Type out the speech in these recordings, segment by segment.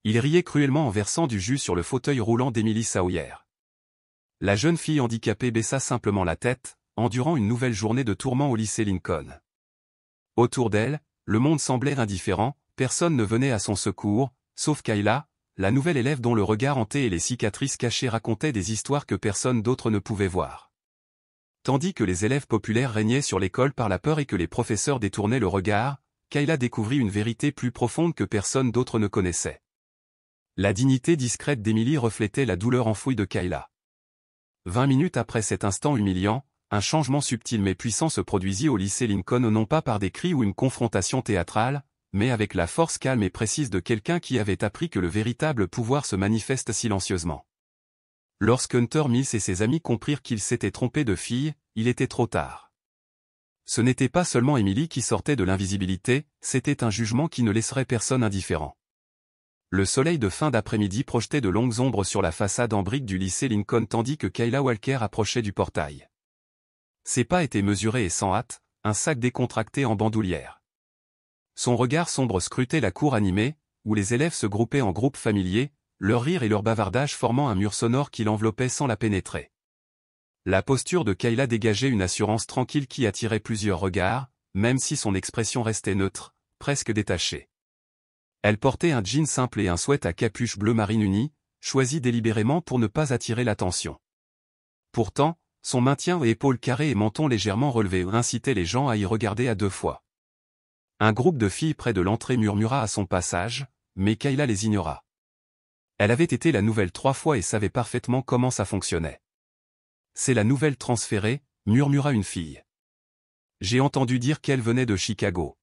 Il riait cruellement en versant du jus sur le fauteuil roulant d'Emily Sawyer. La jeune fille handicapée baissa simplement la tête, endurant une nouvelle journée de tourments au lycée Lincoln. Autour d'elle, le monde semblait indifférent, personne ne venait à son secours, sauf Kayla, la nouvelle élève dont le regard hanté et les cicatrices cachées racontaient des histoires que personne d'autre ne pouvait voir. Tandis que les élèves populaires régnaient sur l'école par la peur et que les professeurs détournaient le regard, Kayla découvrit une vérité plus profonde que personne d'autre ne connaissait. La dignité discrète d'Emily reflétait la douleur enfouie de Kayla. 20 minutes après cet instant humiliant, un changement subtil mais puissant se produisit au lycée Lincoln non pas par des cris ou une confrontation théâtrale, mais avec la force calme et précise de quelqu'un qui avait appris que le véritable pouvoir se manifeste silencieusement. Lorsque Hunter Mills et ses amis comprirent qu'ils s'étaient trompés de fille, il était trop tard. Ce n'était pas seulement Emily qui sortait de l'invisibilité, c'était un jugement qui ne laisserait personne indifférent. Le soleil de fin d'après-midi projetait de longues ombres sur la façade en briques du lycée Lincoln tandis que Kayla Walker approchait du portail. Ses pas étaient mesurés et sans hâte, un sac décontracté en bandoulière. Son regard sombre scrutait la cour animée, où les élèves se groupaient en groupes familiers, leur rire et leur bavardage formant un mur sonore qui l'enveloppait sans la pénétrer. La posture de Kayla dégageait une assurance tranquille qui attirait plusieurs regards, même si son expression restait neutre, presque détachée. Elle portait un jean simple et un sweat à capuche bleu marine unie, choisi délibérément pour ne pas attirer l'attention. Pourtant, son maintien et épaules carrées et menton légèrement relevés incitaient les gens à y regarder à deux fois. Un groupe de filles près de l'entrée murmura à son passage, mais Kayla les ignora. Elle avait été la nouvelle 3 fois et savait parfaitement comment ça fonctionnait. C'est la nouvelle transférée, murmura une fille. J'ai entendu dire qu'elle venait de Chicago.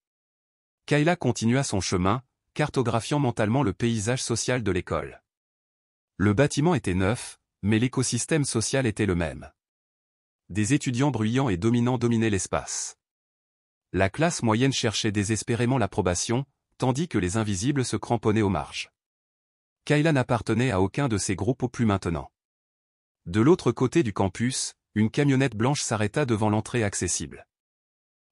Kayla continua son chemin, cartographiant mentalement le paysage social de l'école. Le bâtiment était neuf, mais l'écosystème social était le même. Des étudiants bruyants et dominants dominaient l'espace. La classe moyenne cherchait désespérément l'approbation, tandis que les invisibles se cramponnaient aux marges. Kayla n'appartenait à aucun de ces groupes au plus maintenant. De l'autre côté du campus, une camionnette blanche s'arrêta devant l'entrée accessible.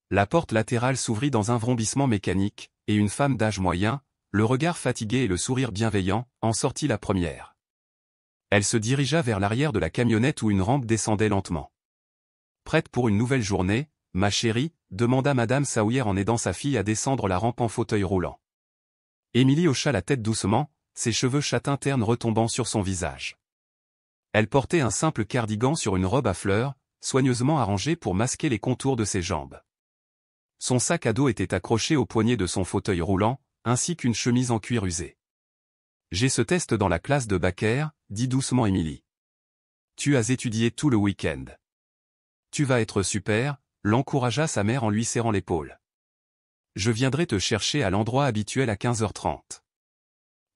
La porte latérale s'ouvrit dans un vrombissement mécanique, et une femme d'âge moyen, le regard fatigué et le sourire bienveillant, en sortit la première. Elle se dirigea vers l'arrière de la camionnette où une rampe descendait lentement. « Prête pour une nouvelle journée, ma chérie ?» demanda Madame Sawyer en aidant sa fille à descendre la rampe en fauteuil roulant. Emily hocha la tête doucement, ses cheveux châtains ternes retombant sur son visage. Elle portait un simple cardigan sur une robe à fleurs, soigneusement arrangée pour masquer les contours de ses jambes. Son sac à dos était accroché au poignet de son fauteuil roulant, ainsi qu'une chemise en cuir usé. « J'ai ce test dans la classe de Baker, » dit doucement Emily. « Tu as étudié tout le week-end. Tu vas être super, » l'encouragea sa mère en lui serrant l'épaule. « Je viendrai te chercher à l'endroit habituel à 15h30.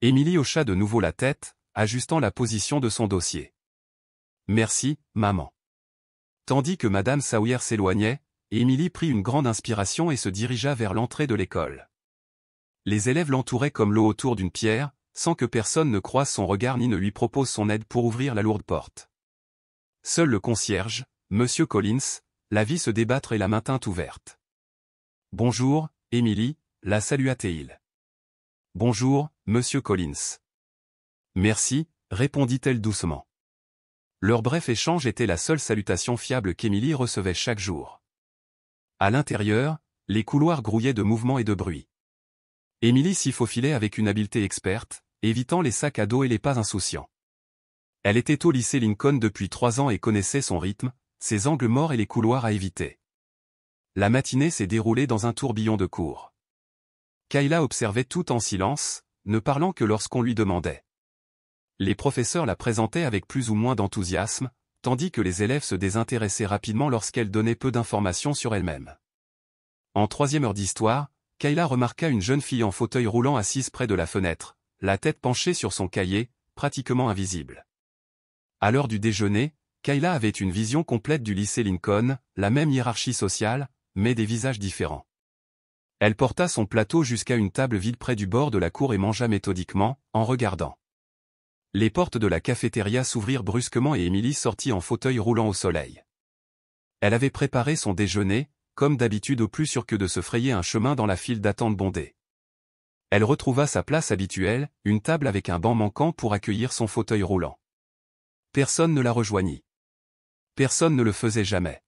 Emily hocha de nouveau la tête, ajustant la position de son dossier. « Merci, maman. » Tandis que Madame Sawyer s'éloignait, Emily prit une grande inspiration et se dirigea vers l'entrée de l'école. Les élèves l'entouraient comme l'eau autour d'une pierre, sans que personne ne croise son regard ni ne lui propose son aide pour ouvrir la lourde porte. Seul le concierge, Monsieur Collins, la vit se débattre et la maintint ouverte. « Bonjour, Emily » la salua-t-il. « Bonjour, Monsieur Collins. »« Merci » répondit-elle doucement. Leur bref échange était la seule salutation fiable qu'Emily recevait chaque jour. À l'intérieur, les couloirs grouillaient de mouvements et de bruit. Emily s'y faufilait avec une habileté experte, évitant les sacs à dos et les pas insouciants. Elle était au lycée Lincoln depuis 3 ans et connaissait son rythme, ses angles morts et les couloirs à éviter. La matinée s'est déroulée dans un tourbillon de cours. Kayla observait tout en silence, ne parlant que lorsqu'on lui demandait. Les professeurs la présentaient avec plus ou moins d'enthousiasme, tandis que les élèves se désintéressaient rapidement lorsqu'elle donnait peu d'informations sur elle-même. En 3e heure d'histoire, Kayla remarqua une jeune fille en fauteuil roulant assise près de la fenêtre, la tête penchée sur son cahier, pratiquement invisible. À l'heure du déjeuner, Kayla avait une vision complète du lycée Lincoln, la même hiérarchie sociale, mais des visages différents. Elle porta son plateau jusqu'à une table vide près du bord de la cour et mangea méthodiquement, en regardant. Les portes de la cafétéria s'ouvrirent brusquement et Emily sortit en fauteuil roulant au soleil. Elle avait préparé son déjeuner, comme d'habitude au plus sûr que de se frayer un chemin dans la file d'attente bondée. Elle retrouva sa place habituelle, une table avec un banc manquant pour accueillir son fauteuil roulant. Personne ne la rejoignit. Personne ne le faisait jamais.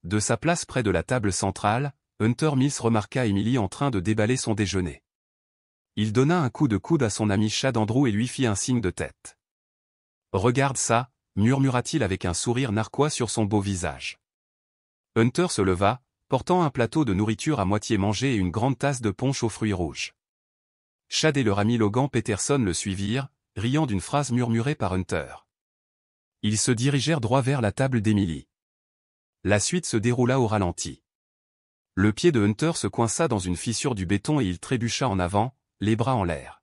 De sa place près de la table centrale, Hunter Mills remarqua Emily en train de déballer son déjeuner. Il donna un coup de coude à son ami Chad Andrew et lui fit un signe de tête. « Regarde ça » murmura-t-il avec un sourire narquois sur son beau visage. Hunter se leva, portant un plateau de nourriture à moitié mangé et une grande tasse de punch aux fruits rouges. Chad et leur ami Logan Peterson le suivirent, riant d'une phrase murmurée par Hunter. Ils se dirigèrent droit vers la table d'Emily. La suite se déroula au ralenti. Le pied de Hunter se coinça dans une fissure du béton et il trébucha en avant, les bras en l'air.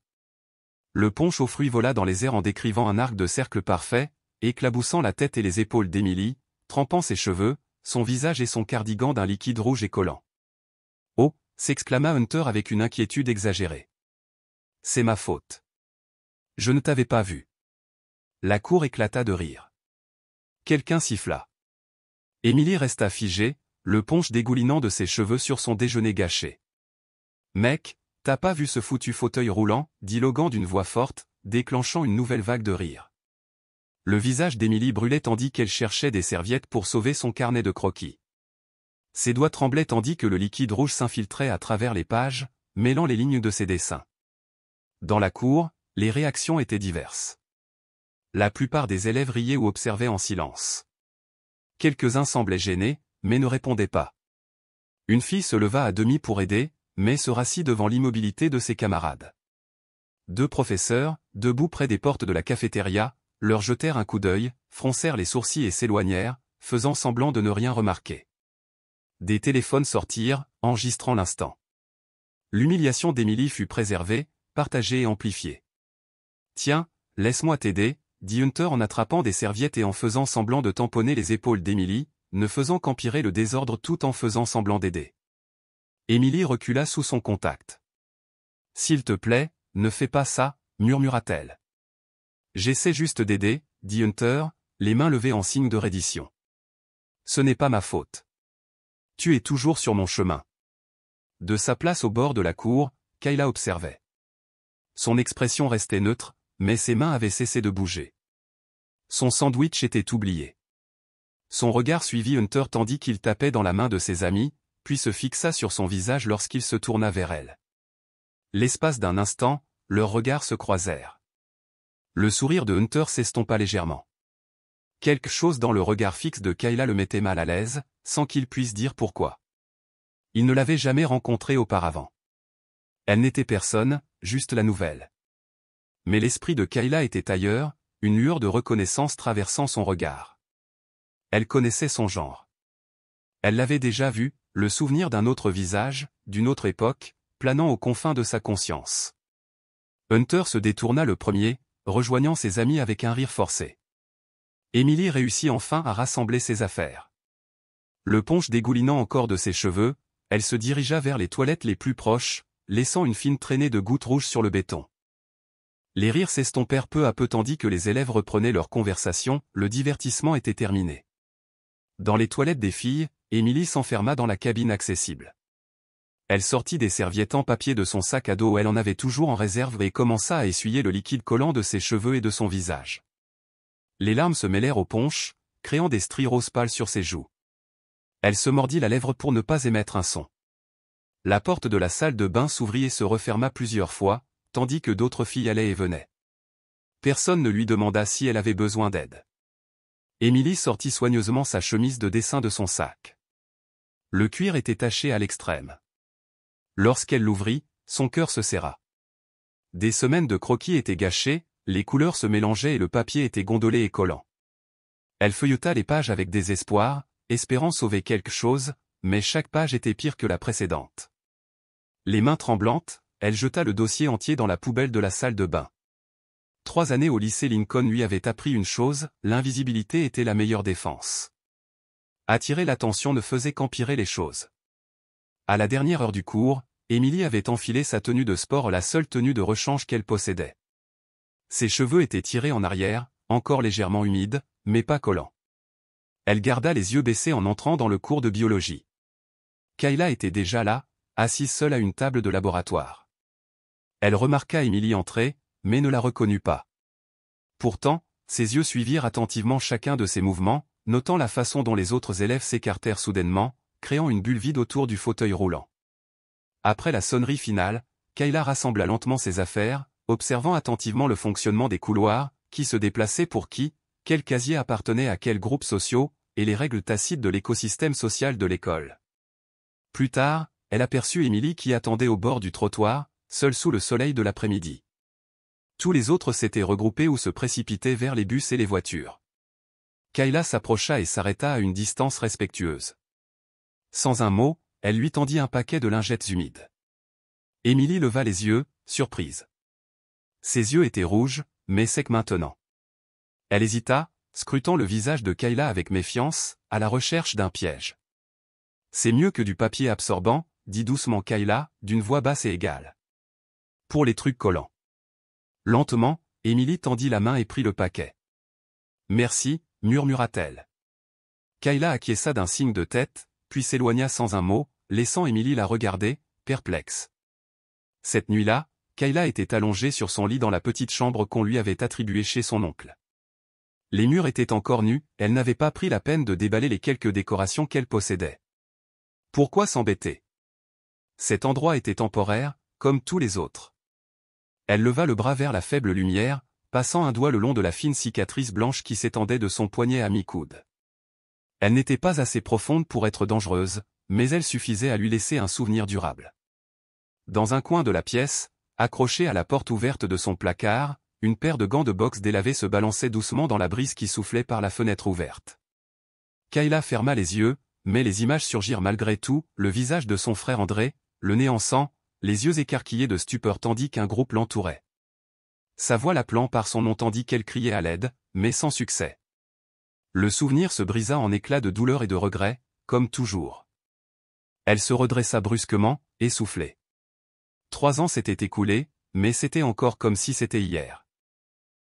Le punch aux fruits vola dans les airs en décrivant un arc de cercle parfait, éclaboussant la tête et les épaules d'Emily, trempant ses cheveux, son visage et son cardigan d'un liquide rouge et collant. « Oh » s'exclama Hunter avec une inquiétude exagérée. « C'est ma faute. Je ne t'avais pas vu. » La cour éclata de rire. Quelqu'un siffla. Emily resta figée, le punch dégoulinant de ses cheveux sur son déjeuner gâché. « Mec, t'as pas vu ce foutu fauteuil roulant » dit Logan d'une voix forte, déclenchant une nouvelle vague de rire. Le visage d'Emily brûlait tandis qu'elle cherchait des serviettes pour sauver son carnet de croquis. Ses doigts tremblaient tandis que le liquide rouge s'infiltrait à travers les pages, mêlant les lignes de ses dessins. Dans la cour, les réactions étaient diverses. La plupart des élèves riaient ou observaient en silence. Quelques-uns semblaient gênés, mais ne répondaient pas. Une fille se leva à demi pour aider, mais se rassit devant l'immobilité de ses camarades. Deux professeurs, debout près des portes de la cafétéria, leur jetèrent un coup d'œil, froncèrent les sourcils et s'éloignèrent, faisant semblant de ne rien remarquer. Des téléphones sortirent, enregistrant l'instant. L'humiliation d'Emily fut préservée, partagée et amplifiée. « Tiens, laisse-moi t'aider » dit Hunter en attrapant des serviettes et en faisant semblant de tamponner les épaules d'Emily, ne faisant qu'empirer le désordre tout en faisant semblant d'aider. Emily recula sous son contact. « S'il te plaît, ne fais pas ça » murmura-t-elle. « J'essaie juste d'aider » dit Hunter, les mains levées en signe de reddition. « Ce n'est pas ma faute. Tu es toujours sur mon chemin. » De sa place au bord de la cour, Kayla observait. Son expression restait neutre, mais ses mains avaient cessé de bouger. Son sandwich était oublié. Son regard suivit Hunter tandis qu'il tapait dans la main de ses amis, puis se fixa sur son visage lorsqu'il se tourna vers elle. L'espace d'un instant, leurs regards se croisèrent. Le sourire de Hunter s'estompa légèrement. Quelque chose dans le regard fixe de Kayla le mettait mal à l'aise, sans qu'il puisse dire pourquoi. Il ne l'avait jamais rencontrée auparavant. Elle n'était personne, juste la nouvelle. Mais l'esprit de Kayla était ailleurs, une lueur de reconnaissance traversant son regard. Elle connaissait son genre. Elle l'avait déjà vu, le souvenir d'un autre visage, d'une autre époque, planant aux confins de sa conscience. Hunter se détourna le premier, rejoignant ses amis avec un rire forcé. Emily réussit enfin à rassembler ses affaires. Le punch dégoulinant encore de ses cheveux, elle se dirigea vers les toilettes les plus proches, laissant une fine traînée de gouttes rouges sur le béton. Les rires s'estompèrent peu à peu tandis que les élèves reprenaient leur conversation, le divertissement était terminé. Dans les toilettes des filles, Emily s'enferma dans la cabine accessible. Elle sortit des serviettes en papier de son sac à dos où elle en avait toujours en réserve et commença à essuyer le liquide collant de ses cheveux et de son visage. Les larmes se mêlèrent au punch, créant des stries roses pâles sur ses joues. Elle se mordit la lèvre pour ne pas émettre un son. La porte de la salle de bain s'ouvrit et se referma plusieurs fois, tandis que d'autres filles allaient et venaient. Personne ne lui demanda si elle avait besoin d'aide. Emily sortit soigneusement sa chemise de dessin de son sac. Le cuir était taché à l'extrême. Lorsqu'elle l'ouvrit, son cœur se serra. Des semaines de croquis étaient gâchés, les couleurs se mélangeaient et le papier était gondolé et collant. Elle feuilleta les pages avec désespoir, espérant sauver quelque chose, mais chaque page était pire que la précédente. Les mains tremblantes, elle jeta le dossier entier dans la poubelle de la salle de bain. 3 années au lycée Lincoln lui avaient appris une chose, l'invisibilité était la meilleure défense. Attirer l'attention ne faisait qu'empirer les choses. À la dernière heure du cours, Emily avait enfilé sa tenue de sport, la seule tenue de rechange qu'elle possédait. Ses cheveux étaient tirés en arrière, encore légèrement humides, mais pas collants. Elle garda les yeux baissés en entrant dans le cours de biologie. Kayla était déjà là, assise seule à une table de laboratoire. Elle remarqua Émilie entrer, mais ne la reconnut pas. Pourtant, ses yeux suivirent attentivement chacun de ses mouvements, notant la façon dont les autres élèves s'écartèrent soudainement, créant une bulle vide autour du fauteuil roulant. Après la sonnerie finale, Kayla rassembla lentement ses affaires, observant attentivement le fonctionnement des couloirs, qui se déplaçaient pour qui, quel casier appartenait à quels groupes sociaux, et les règles tacites de l'écosystème social de l'école. Plus tard, elle aperçut Émilie qui attendait au bord du trottoir, seule sous le soleil de l'après-midi. Tous les autres s'étaient regroupés ou se précipitaient vers les bus et les voitures. Kayla s'approcha et s'arrêta à une distance respectueuse. Sans un mot, elle lui tendit un paquet de lingettes humides. Émilie leva les yeux, surprise. Ses yeux étaient rouges, mais secs maintenant. Elle hésita, scrutant le visage de Kayla avec méfiance, à la recherche d'un piège. « C'est mieux que du papier absorbant », dit doucement Kayla, d'une voix basse et égale. « Pour les trucs collants. » Lentement, Émilie tendit la main et prit le paquet. « Merci », murmura-t-elle. Kayla acquiesça d'un signe de tête, puis s'éloigna sans un mot, laissant Émilie la regarder, perplexe. Cette nuit-là, Kayla était allongée sur son lit dans la petite chambre qu'on lui avait attribuée chez son oncle. Les murs étaient encore nus, elle n'avait pas pris la peine de déballer les quelques décorations qu'elle possédait. Pourquoi s'embêter? Cet endroit était temporaire, comme tous les autres. Elle leva le bras vers la faible lumière, passant un doigt le long de la fine cicatrice blanche qui s'étendait de son poignet à mi-coude. Elle n'était pas assez profonde pour être dangereuse, mais elle suffisait à lui laisser un souvenir durable. Dans un coin de la pièce, accrochée à la porte ouverte de son placard, une paire de gants de boxe délavés se balançait doucement dans la brise qui soufflait par la fenêtre ouverte. Kayla ferma les yeux, mais les images surgirent malgré tout, le visage de son frère André, le nez en sang, les yeux écarquillés de stupeur tandis qu'un groupe l'entourait. Sa voix l'appelant par son nom tandis qu'elle criait à l'aide, mais sans succès. Le souvenir se brisa en éclats de douleur et de regret, comme toujours. Elle se redressa brusquement, essoufflée. 3 ans s'étaient écoulés, mais c'était encore comme si c'était hier.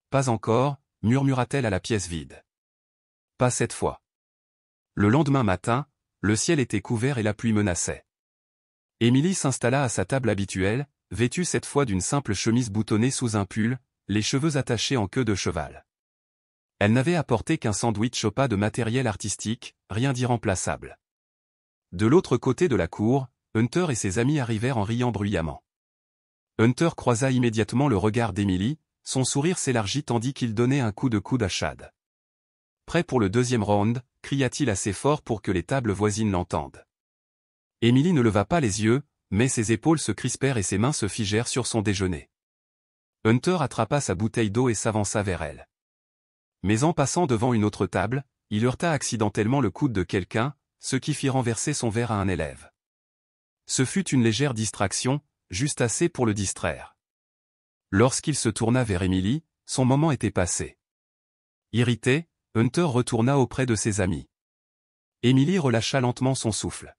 Pas encore, murmura-t-elle à la pièce vide. Pas cette fois. Le lendemain matin, le ciel était couvert et la pluie menaçait. Émilie s'installa à sa table habituelle, vêtue cette fois d'une simple chemise boutonnée sous un pull, les cheveux attachés en queue de cheval. Elle n'avait apporté qu'un sandwich au pas de matériel artistique, rien d'irremplaçable. De l'autre côté de la cour, Hunter et ses amis arrivèrent en riant bruyamment. Hunter croisa immédiatement le regard d'Émilie, son sourire s'élargit tandis qu'il donnait un coup de coude à Chad. « Prêt pour le deuxième round » cria-t-il assez fort pour que les tables voisines l'entendent. Émilie ne leva pas les yeux, mais ses épaules se crispèrent et ses mains se figèrent sur son déjeuner. Hunter attrapa sa bouteille d'eau et s'avança vers elle. Mais en passant devant une autre table, il heurta accidentellement le coude de quelqu'un, ce qui fit renverser son verre à un élève. Ce fut une légère distraction, juste assez pour le distraire. Lorsqu'il se tourna vers Émilie, son moment était passé. Irrité, Hunter retourna auprès de ses amis. Émilie relâcha lentement son souffle.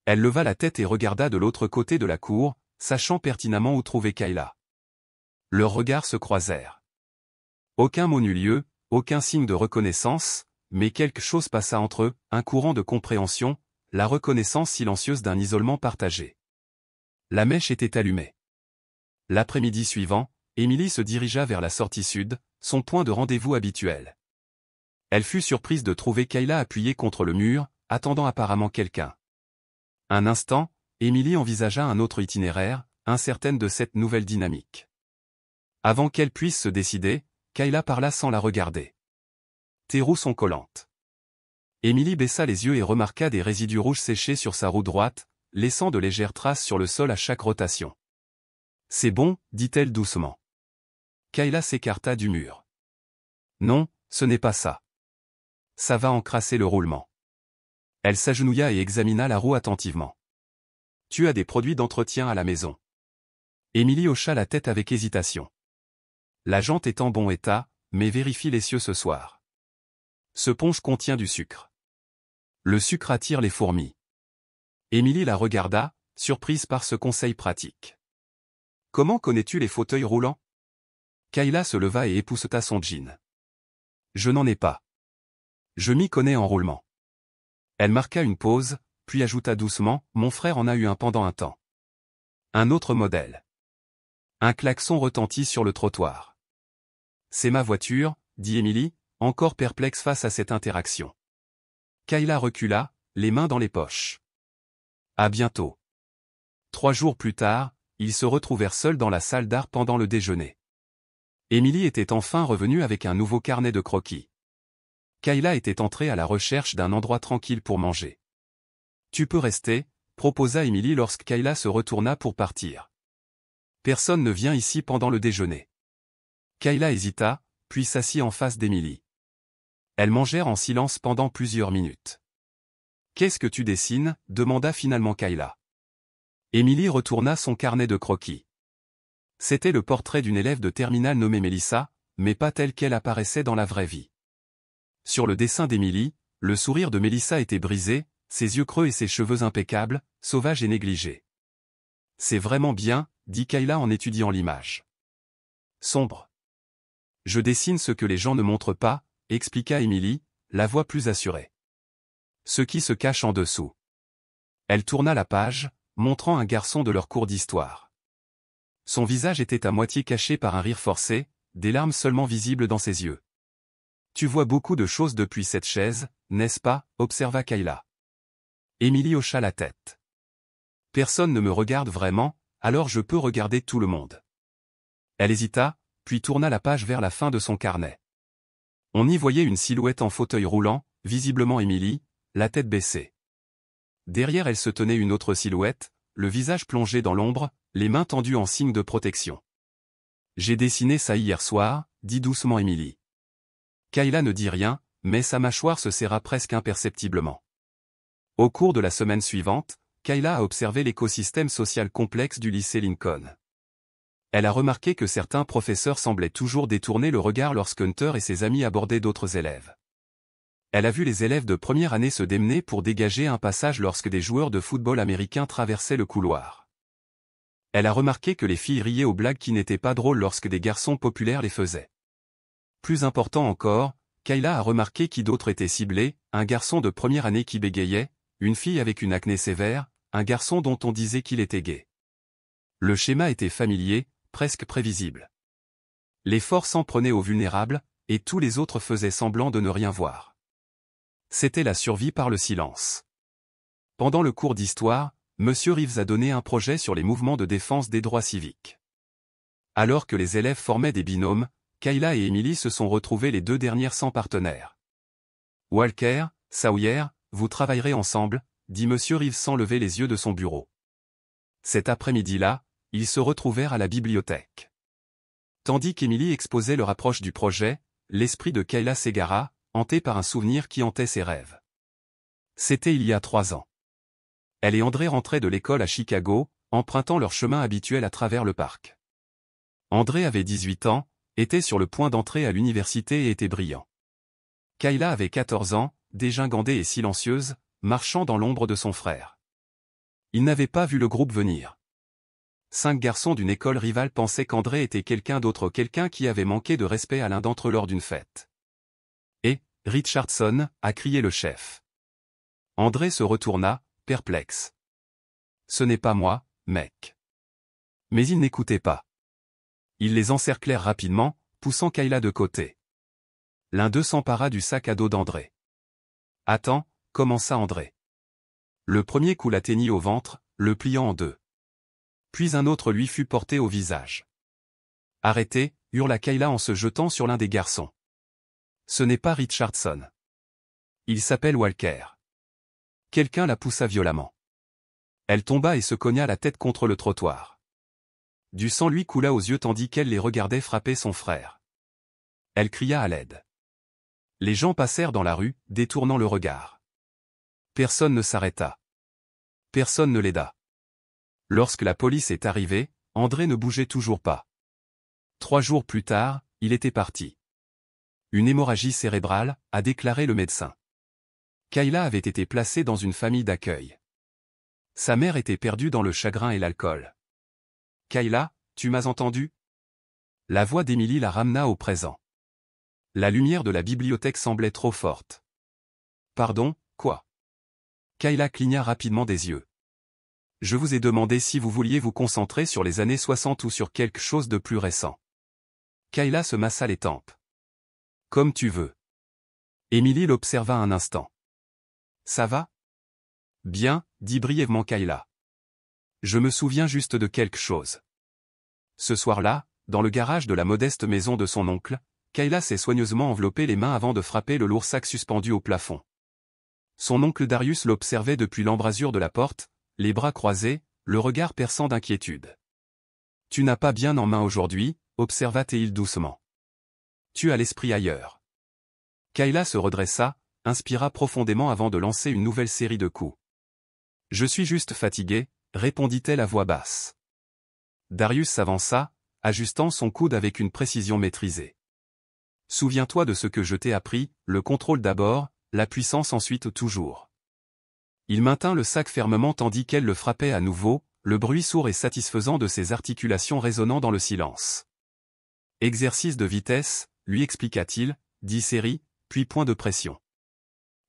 Elle leva la tête et regarda de l'autre côté de la cour, sachant pertinemment où trouver Kayla. Leurs regards se croisèrent. Aucun mot n'eut lieu, aucun signe de reconnaissance, mais quelque chose passa entre eux, un courant de compréhension, la reconnaissance silencieuse d'un isolement partagé. La mèche était allumée. L'après-midi suivant, Émilie se dirigea vers la sortie sud, son point de rendez-vous habituel. Elle fut surprise de trouver Kayla appuyée contre le mur, attendant apparemment quelqu'un. Un instant, Émilie envisagea un autre itinéraire, incertaine de cette nouvelle dynamique. Avant qu'elle puisse se décider, Kayla parla sans la regarder. « Tes roues sont collantes. » Émilie baissa les yeux et remarqua des résidus rouges séchés sur sa roue droite, laissant de légères traces sur le sol à chaque rotation. « C'est bon, dit-elle doucement. Kayla s'écarta du mur. « Non, ce n'est pas ça. Ça va encrasser le roulement. » Elle s'agenouilla et examina la roue attentivement. « Tu as des produits d'entretien à la maison. » Émilie hocha la tête avec hésitation. « La jante est en bon état, mais vérifie l'essieu ce soir. Ce ponge contient du sucre. Le sucre attire les fourmis. » Émilie la regarda, surprise par ce conseil pratique. « Comment connais-tu les fauteuils roulants ?» Kayla se leva et épousseta son jean. « Je n'en ai pas. Je m'y connais en roulement. » Elle marqua une pause, puis ajouta doucement, « Mon frère en a eu un pendant un temps. Un autre modèle. Un klaxon retentit sur le trottoir. C'est ma voiture, dit Emily, encore perplexe face à cette interaction. Kayla recula, les mains dans les poches. À bientôt. 3 jours plus tard, ils se retrouvèrent seuls dans la salle d'art pendant le déjeuner. Emily était enfin revenue avec un nouveau carnet de croquis. Kayla était entrée à la recherche d'un endroit tranquille pour manger. Tu peux rester, proposa Emily lorsque Kayla se retourna pour partir. Personne ne vient ici pendant le déjeuner. Kayla hésita, puis s'assit en face d'Emily. Elles mangèrent en silence pendant plusieurs minutes. Qu'est-ce que tu dessines? Demanda finalement Kayla. Emily retourna son carnet de croquis. C'était le portrait d'une élève de terminale nommée Melissa, mais pas telle qu'elle apparaissait dans la vraie vie. Sur le dessin d'Emily, le sourire de Melissa était brisé, ses yeux creux et ses cheveux impeccables, sauvages et négligés. C'est vraiment bien, dit Kayla en étudiant l'image. Sombre. Je dessine ce que les gens ne montrent pas, expliqua Emily, la voix plus assurée. Ce qui se cache en dessous. Elle tourna la page, montrant un garçon de leur cours d'histoire. Son visage était à moitié caché par un rire forcé, des larmes seulement visibles dans ses yeux. Tu vois beaucoup de choses depuis cette chaise, n'est-ce pas? Observa Kayla. Emily hocha la tête. Personne ne me regarde vraiment, alors je peux regarder tout le monde. Elle hésita, puis tourna la page vers la fin de son carnet. On y voyait une silhouette en fauteuil roulant, visiblement Emily, la tête baissée. Derrière elle se tenait une autre silhouette, le visage plongé dans l'ombre, les mains tendues en signe de protection. J'ai dessiné ça hier soir, dit doucement Emily. Kayla ne dit rien, mais sa mâchoire se serra presque imperceptiblement. Au cours de la semaine suivante, Kayla a observé l'écosystème social complexe du lycée Lincoln. Elle a remarqué que certains professeurs semblaient toujours détourner le regard lorsque Hunter et ses amis abordaient d'autres élèves. Elle a vu les élèves de première année se démener pour dégager un passage lorsque des joueurs de football américains traversaient le couloir. Elle a remarqué que les filles riaient aux blagues qui n'étaient pas drôles lorsque des garçons populaires les faisaient. Plus important encore, Kayla a remarqué qui d'autre était ciblé, un garçon de première année qui bégayait, une fille avec une acné sévère, un garçon dont on disait qu'il était gay. Le schéma était familier, presque prévisible. Les forts s'en prenaient aux vulnérables, et tous les autres faisaient semblant de ne rien voir. C'était la survie par le silence. Pendant le cours d'histoire, M. Reeves a donné un projet sur les mouvements de défense des droits civiques. Alors que les élèves formaient des binômes, Kayla et Emily se sont retrouvées les deux dernières sans partenaire. Walker, Sawyer, vous travaillerez ensemble, dit M. Reeves sans lever les yeux de son bureau. Cet après-midi-là, ils se retrouvèrent à la bibliothèque. Tandis qu'Emily exposait leur approche du projet, l'esprit de Kayla s'égara, hanté par un souvenir qui hantait ses rêves. C'était il y a 3 ans. Elle et André rentraient de l'école à Chicago, empruntant leur chemin habituel à travers le parc. André avait 18 ans, était sur le point d'entrer à l'université et était brillant. Kayla avait 14 ans, dégingandée et silencieuse, marchant dans l'ombre de son frère. Il n'avait pas vu le groupe venir. 5 garçons d'une école rivale pensaient qu'André était quelqu'un d'autre, quelqu'un qui avait manqué de respect à l'un d'entre eux lors d'une fête. Et, Richardson, a crié le chef. André se retourna, perplexe. Ce n'est pas moi, mec. Mais ils n'écoutaient pas. Ils les encerclèrent rapidement, poussant Kayla de côté. L'un d'eux s'empara du sac à dos d'André. Attends, commença André. Le premier coup l'atteignit au ventre, le pliant en deux. Puis un autre lui fut porté au visage. Arrêtez, hurla Kayla en se jetant sur l'un des garçons. Ce n'est pas Richardson. Il s'appelle Walker. Quelqu'un la poussa violemment. Elle tomba et se cogna la tête contre le trottoir. Du sang lui coula aux yeux tandis qu'elle les regardait frapper son frère. Elle cria à l'aide. Les gens passèrent dans la rue, détournant le regard. Personne ne s'arrêta. Personne ne l'aida. Lorsque la police est arrivée, André ne bougeait toujours pas. 3 jours plus tard, il était parti. Une hémorragie cérébrale, a déclaré le médecin. Kayla avait été placée dans une famille d'accueil. Sa mère était perdue dans le chagrin et l'alcool. Kayla, tu m'as entendu? La voix d'Emily la ramena au présent. La lumière de la bibliothèque semblait trop forte. Pardon, quoi? Kayla cligna rapidement des yeux. Je vous ai demandé si vous vouliez vous concentrer sur les années 60 ou sur quelque chose de plus récent. Kayla se massa les tempes. Comme tu veux. Émilie l'observa un instant. Ça va? Bien, dit brièvement Kayla. Je me souviens juste de quelque chose. Ce soir-là, dans le garage de la modeste maison de son oncle, Kayla s'est soigneusement enveloppé les mains avant de frapper le lourd sac suspendu au plafond. Son oncle Darius l'observait depuis l'embrasure de la porte, les bras croisés, le regard perçant d'inquiétude. « Tu n'as pas bien en main aujourd'hui » observa Théil doucement. « Tu as l'esprit ailleurs. » Kayla se redressa, inspira profondément avant de lancer une nouvelle série de coups. « Je suis juste fatiguée » répondit-elle à voix basse. Darius s'avança, ajustant son coude avec une précision maîtrisée. « Souviens-toi de ce que je t'ai appris, le contrôle d'abord, la puissance ensuite toujours. » Il maintint le sac fermement tandis qu'elle le frappait à nouveau, le bruit sourd et satisfaisant de ses articulations résonnant dans le silence. « Exercice de vitesse, lui expliqua-t-il, 10 séries, puis point de pression. »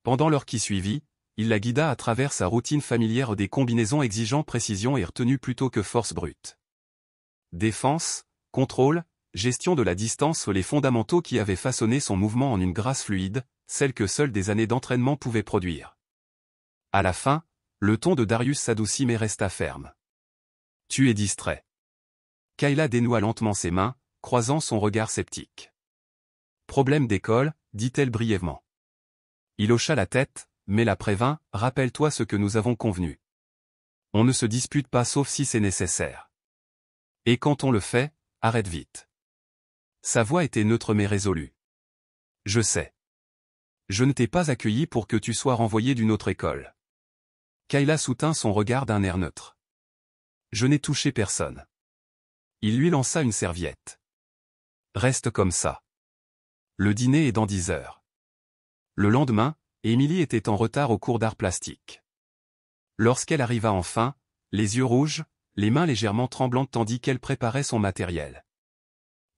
Pendant l'heure qui suivit, il la guida à travers sa routine familière des combinaisons exigeant précision et retenue plutôt que force brute. Défense, contrôle, gestion de la distance, les fondamentaux qui avaient façonné son mouvement en une grâce fluide, celle que seules des années d'entraînement pouvaient produire. À la fin, le ton de Darius s'adoucit mais resta ferme. « Tu es distrait. » Kayla dénoua lentement ses mains, croisant son regard sceptique. « Problème d'école, dit-elle brièvement. Il hocha la tête, mais la prévint, « Rappelle-toi ce que nous avons convenu. On ne se dispute pas sauf si c'est nécessaire. Et quand on le fait, arrête vite. » Sa voix était neutre mais résolue. « Je sais. Je ne t'ai pas accueilli pour que tu sois renvoyé d'une autre école. » Kayla soutint son regard d'un air neutre. « Je n'ai touché personne. » Il lui lança une serviette. « Reste comme ça. Le dîner est dans 10 heures. » Le lendemain, Émilie était en retard au cours d'art plastique. Lorsqu'elle arriva enfin, les yeux rouges, les mains légèrement tremblantes tandis qu'elle préparait son matériel.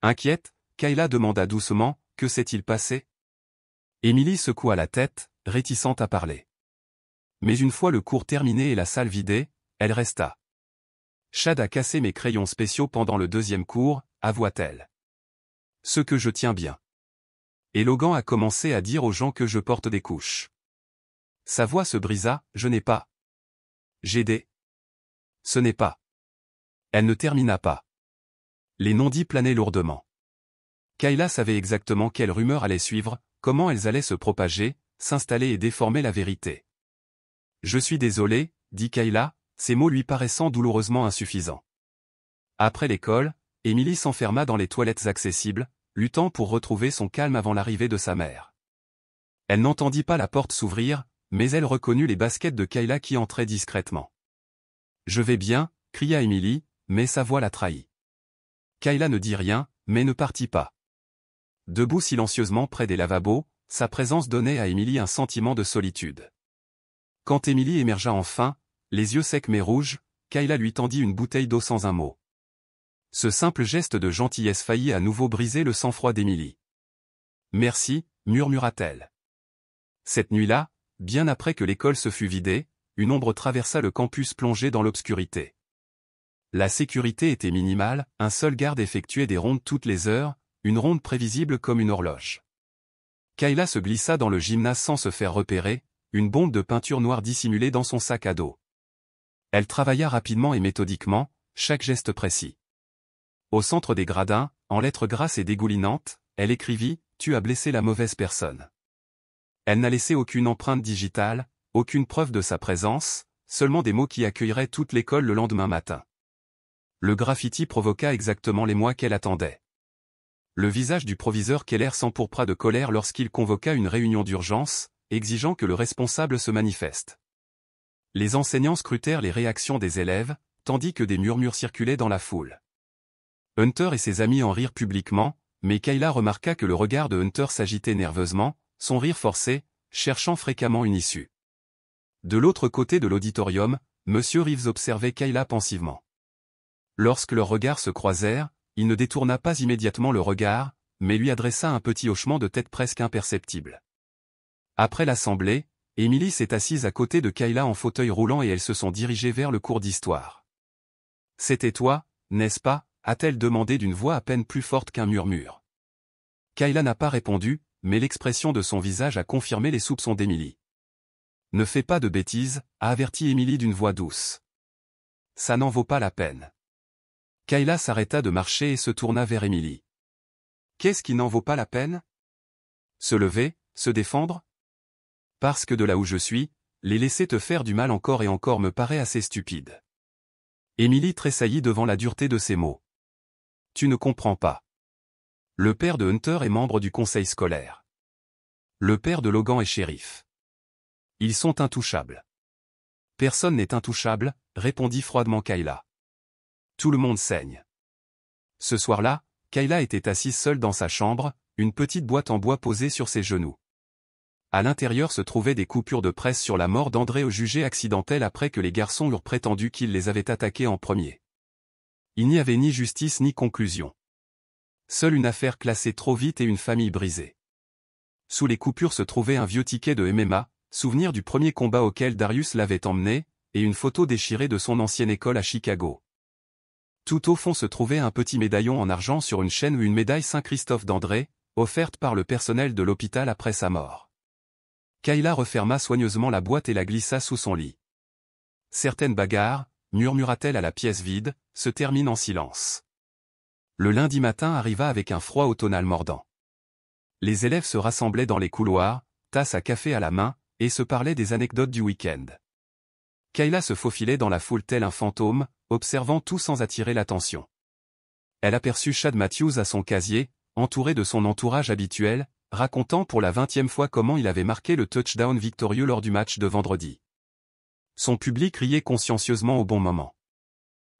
Inquiète, Kayla demanda doucement, « Que s'est-il passé ?» Émilie secoua la tête, réticente à parler. Mais une fois le cours terminé et la salle vidée, elle resta. « Chad a cassé mes crayons spéciaux pendant le 2e cours, avoua-t-elle. Ce que je tiens bien. Et Logan a commencé à dire aux gens que je porte des couches. » Sa voix se brisa, « Je n'ai pas. J'ai des. Ce n'est pas. » Elle ne termina pas. Les non-dits planaient lourdement. Kayla savait exactement quelles rumeurs allaient suivre, comment elles allaient se propager, s'installer et déformer la vérité. « Je suis désolé, » dit Kayla, ces mots lui paraissant douloureusement insuffisants. Après l'école, Émilie s'enferma dans les toilettes accessibles, luttant pour retrouver son calme avant l'arrivée de sa mère. Elle n'entendit pas la porte s'ouvrir, mais elle reconnut les baskets de Kayla qui entraient discrètement. « Je vais bien » cria Émilie, mais sa voix la trahit. Kayla ne dit rien, mais ne partit pas. Debout silencieusement près des lavabos, sa présence donnait à Émilie un sentiment de solitude. Quand Émilie émergea enfin, les yeux secs mais rouges, Kayla lui tendit une bouteille d'eau sans un mot. Ce simple geste de gentillesse faillit à nouveau briser le sang-froid d'Émilie. « Merci » murmura-t-elle. Cette nuit-là, bien après que l'école se fût vidée, une ombre traversa le campus plongé dans l'obscurité. La sécurité était minimale, un seul garde effectuait des rondes toutes les heures, une ronde prévisible comme une horloge. Kayla se glissa dans le gymnase sans se faire repérer, une bombe de peinture noire dissimulée dans son sac à dos. Elle travailla rapidement et méthodiquement, chaque geste précis. Au centre des gradins, en lettres grasses et dégoulinantes, elle écrivit « Tu as blessé la mauvaise personne ». Elle n'a laissé aucune empreinte digitale, aucune preuve de sa présence, seulement des mots qui accueilleraient toute l'école le lendemain matin. Le graffiti provoqua exactement l'émoi qu'elle attendait. Le visage du proviseur Keller s'empourpra de colère lorsqu'il convoqua une réunion d'urgence, exigeant que le responsable se manifeste. Les enseignants scrutèrent les réactions des élèves, tandis que des murmures circulaient dans la foule. Hunter et ses amis en rirent publiquement, mais Kayla remarqua que le regard de Hunter s'agitait nerveusement, son rire forcé, cherchant fréquemment une issue. De l'autre côté de l'auditorium, M. Reeves observait Kayla pensivement. Lorsque leurs regards se croisèrent, il ne détourna pas immédiatement le regard, mais lui adressa un petit hochement de tête presque imperceptible. Après l'assemblée, Emily s'est assise à côté de Kayla en fauteuil roulant et elles se sont dirigées vers le cours d'histoire. « C'était toi, n'est-ce pas ?» a-t-elle demandé d'une voix à peine plus forte qu'un murmure. Kayla n'a pas répondu, mais l'expression de son visage a confirmé les soupçons d'Emily. « Ne fais pas de bêtises, a averti Emily d'une voix douce. Ça n'en vaut pas la peine. Kayla s'arrêta de marcher et se tourna vers Emily. Qu'est-ce qui n'en vaut pas la peine? Se lever, se défendre? Parce que de là où je suis, les laisser te faire du mal encore et encore me paraît assez stupide. Emily tressaillit devant la dureté de ces mots. Tu ne comprends pas. Le père de Hunter est membre du conseil scolaire. Le père de Logan est shérif. Ils sont intouchables. Personne n'est intouchable, répondit froidement Kayla. Tout le monde saigne. Ce soir-là, Kayla était assise seule dans sa chambre, une petite boîte en bois posée sur ses genoux. À l'intérieur se trouvaient des coupures de presse sur la mort d'André jugée accidentelle après que les garçons eurent prétendu qu'ils les avaient attaqués en premier. Il n'y avait ni justice ni conclusion. Seule une affaire classée trop vite et une famille brisée. Sous les coupures se trouvait un vieux ticket de MMA, souvenir du premier combat auquel Darius l'avait emmené, et une photo déchirée de son ancienne école à Chicago. Tout au fond se trouvait un petit médaillon en argent sur une chaîne ou une médaille Saint-Christophe d'André, offerte par le personnel de l'hôpital après sa mort. Kayla referma soigneusement la boîte et la glissa sous son lit. Certaines bagarres, murmura-t-elle à la pièce vide, se terminent en silence. Le lundi matin arriva avec un froid automnal mordant. Les élèves se rassemblaient dans les couloirs, tasse à café à la main, et se parlaient des anecdotes du week-end. Kayla se faufilait dans la foule tel un fantôme, observant tout sans attirer l'attention. Elle aperçut Chad Matthews à son casier, entouré de son entourage habituel, racontant pour la 20e fois comment il avait marqué le touchdown victorieux lors du match de vendredi. Son public riait consciencieusement au bon moment.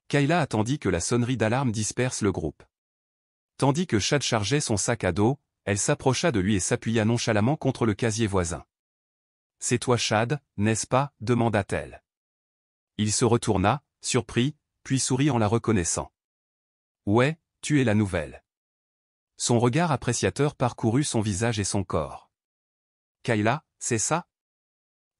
Kayla attendit que la sonnerie d'alarme disperse le groupe. Tandis que Chad chargeait son sac à dos, elle s'approcha de lui et s'appuya nonchalamment contre le casier voisin. « C'est toi Chad, n'est-ce pas ?» demanda-t-elle. Il se retourna, surpris, puis sourit en la reconnaissant. « Ouais, tu es la nouvelle. » Son regard appréciateur parcourut son visage et son corps. « Kayla, c'est ça ?»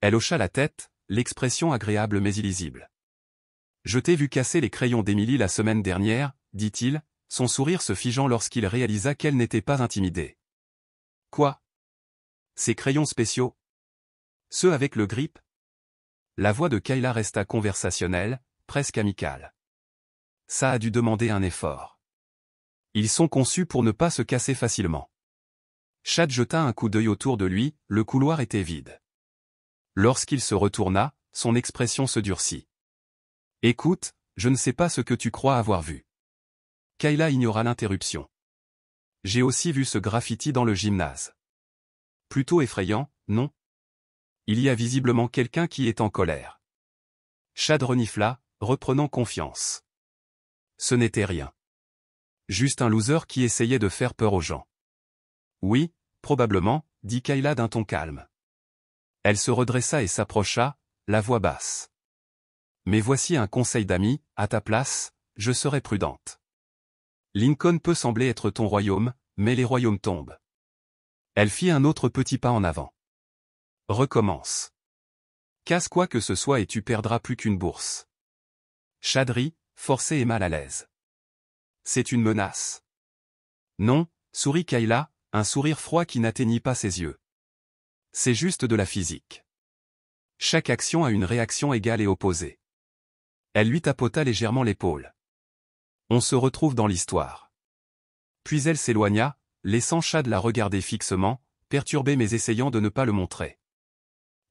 Elle hocha la tête, l'expression agréable mais illisible. « Je t'ai vu casser les crayons d'Emily la semaine dernière, dit-il, son sourire se figeant lorsqu'il réalisa qu'elle n'était pas intimidée. « Quoi? Ces crayons spéciaux? Ceux avec le grip ?» La voix de Kayla resta conversationnelle, presque amicale. Ça a dû demander un effort. Ils sont conçus pour ne pas se casser facilement. Chad jeta un coup d'œil autour de lui, le couloir était vide. Lorsqu'il se retourna, son expression se durcit. « Écoute, je ne sais pas ce que tu crois avoir vu. » Kayla ignora l'interruption. « J'ai aussi vu ce graffiti dans le gymnase. Plutôt effrayant, non? Il y a visiblement quelqu'un qui est en colère. » Chad renifla, reprenant confiance. Ce n'était rien. Juste un loser qui essayait de faire peur aux gens. « Oui, probablement, » dit Kayla d'un ton calme. Elle se redressa et s'approcha, la voix basse. « Mais voici un conseil d'ami, à ta place, je serais prudente. Lincoln peut sembler être ton royaume, mais les royaumes tombent. » Elle fit un autre petit pas en avant. « Recommence. Casse quoi que ce soit et tu perdras plus qu'une bourse. » Chad rit, forcé et mal à l'aise. « C'est une menace. » « Non, » sourit Kayla, un sourire froid qui n'atteignit pas ses yeux. « C'est juste de la physique. Chaque action a une réaction égale et opposée. » Elle lui tapota légèrement l'épaule. « On se retrouve dans l'histoire. » Puis elle s'éloigna, laissant Chad la regarder fixement, perturbé mais essayant de ne pas le montrer.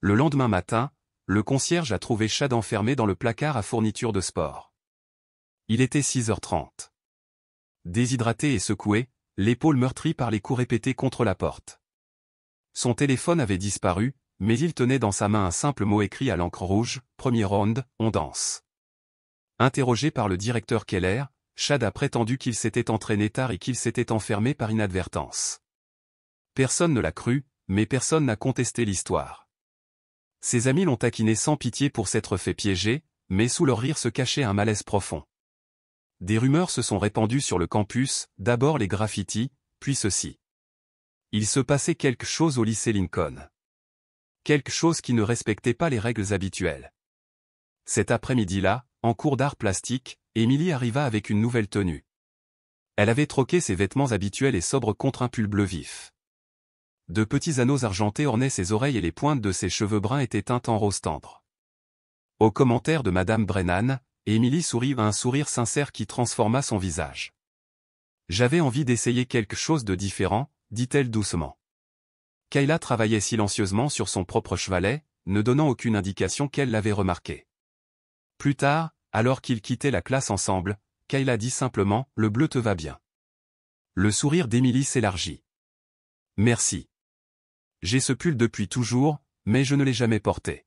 Le lendemain matin, le concierge a trouvé Chad enfermé dans le placard à fournitures de sport. Il était 6h30. Déshydraté et secoué, l'épaule meurtrie par les coups répétés contre la porte. Son téléphone avait disparu, mais il tenait dans sa main un simple mot écrit à l'encre rouge, « Premier round, on danse ». Interrogé par le directeur Keller, Chad a prétendu qu'il s'était entraîné tard et qu'il s'était enfermé par inadvertance. Personne ne l'a cru, mais personne n'a contesté l'histoire. Ses amis l'ont taquiné sans pitié pour s'être fait piéger, mais sous leur rire se cachait un malaise profond. Des rumeurs se sont répandues sur le campus, d'abord les graffitis, puis ceci. Il se passait quelque chose au lycée Lincoln. quelque chose qui ne respectait pas les règles habituelles. Cet après-midi-là, en cours d'art plastique, Emily arriva avec une nouvelle tenue. Elle avait troqué ses vêtements habituels et sobres contre un pull bleu vif. De petits anneaux argentés ornaient ses oreilles et les pointes de ses cheveux bruns étaient teintes en rose tendre. Au commentaire de Madame Brennan, Emily sourit un sourire sincère qui transforma son visage. « J'avais envie d'essayer quelque chose de différent, dit-elle doucement. Kayla travaillait silencieusement sur son propre chevalet, ne donnant aucune indication qu'elle l'avait remarqué. Plus tard, alors qu'ils quittaient la classe ensemble, Kayla dit simplement « Le bleu te va bien ». Le sourire d'Emily s'élargit. « Merci. J'ai ce pull depuis toujours, mais je ne l'ai jamais porté. »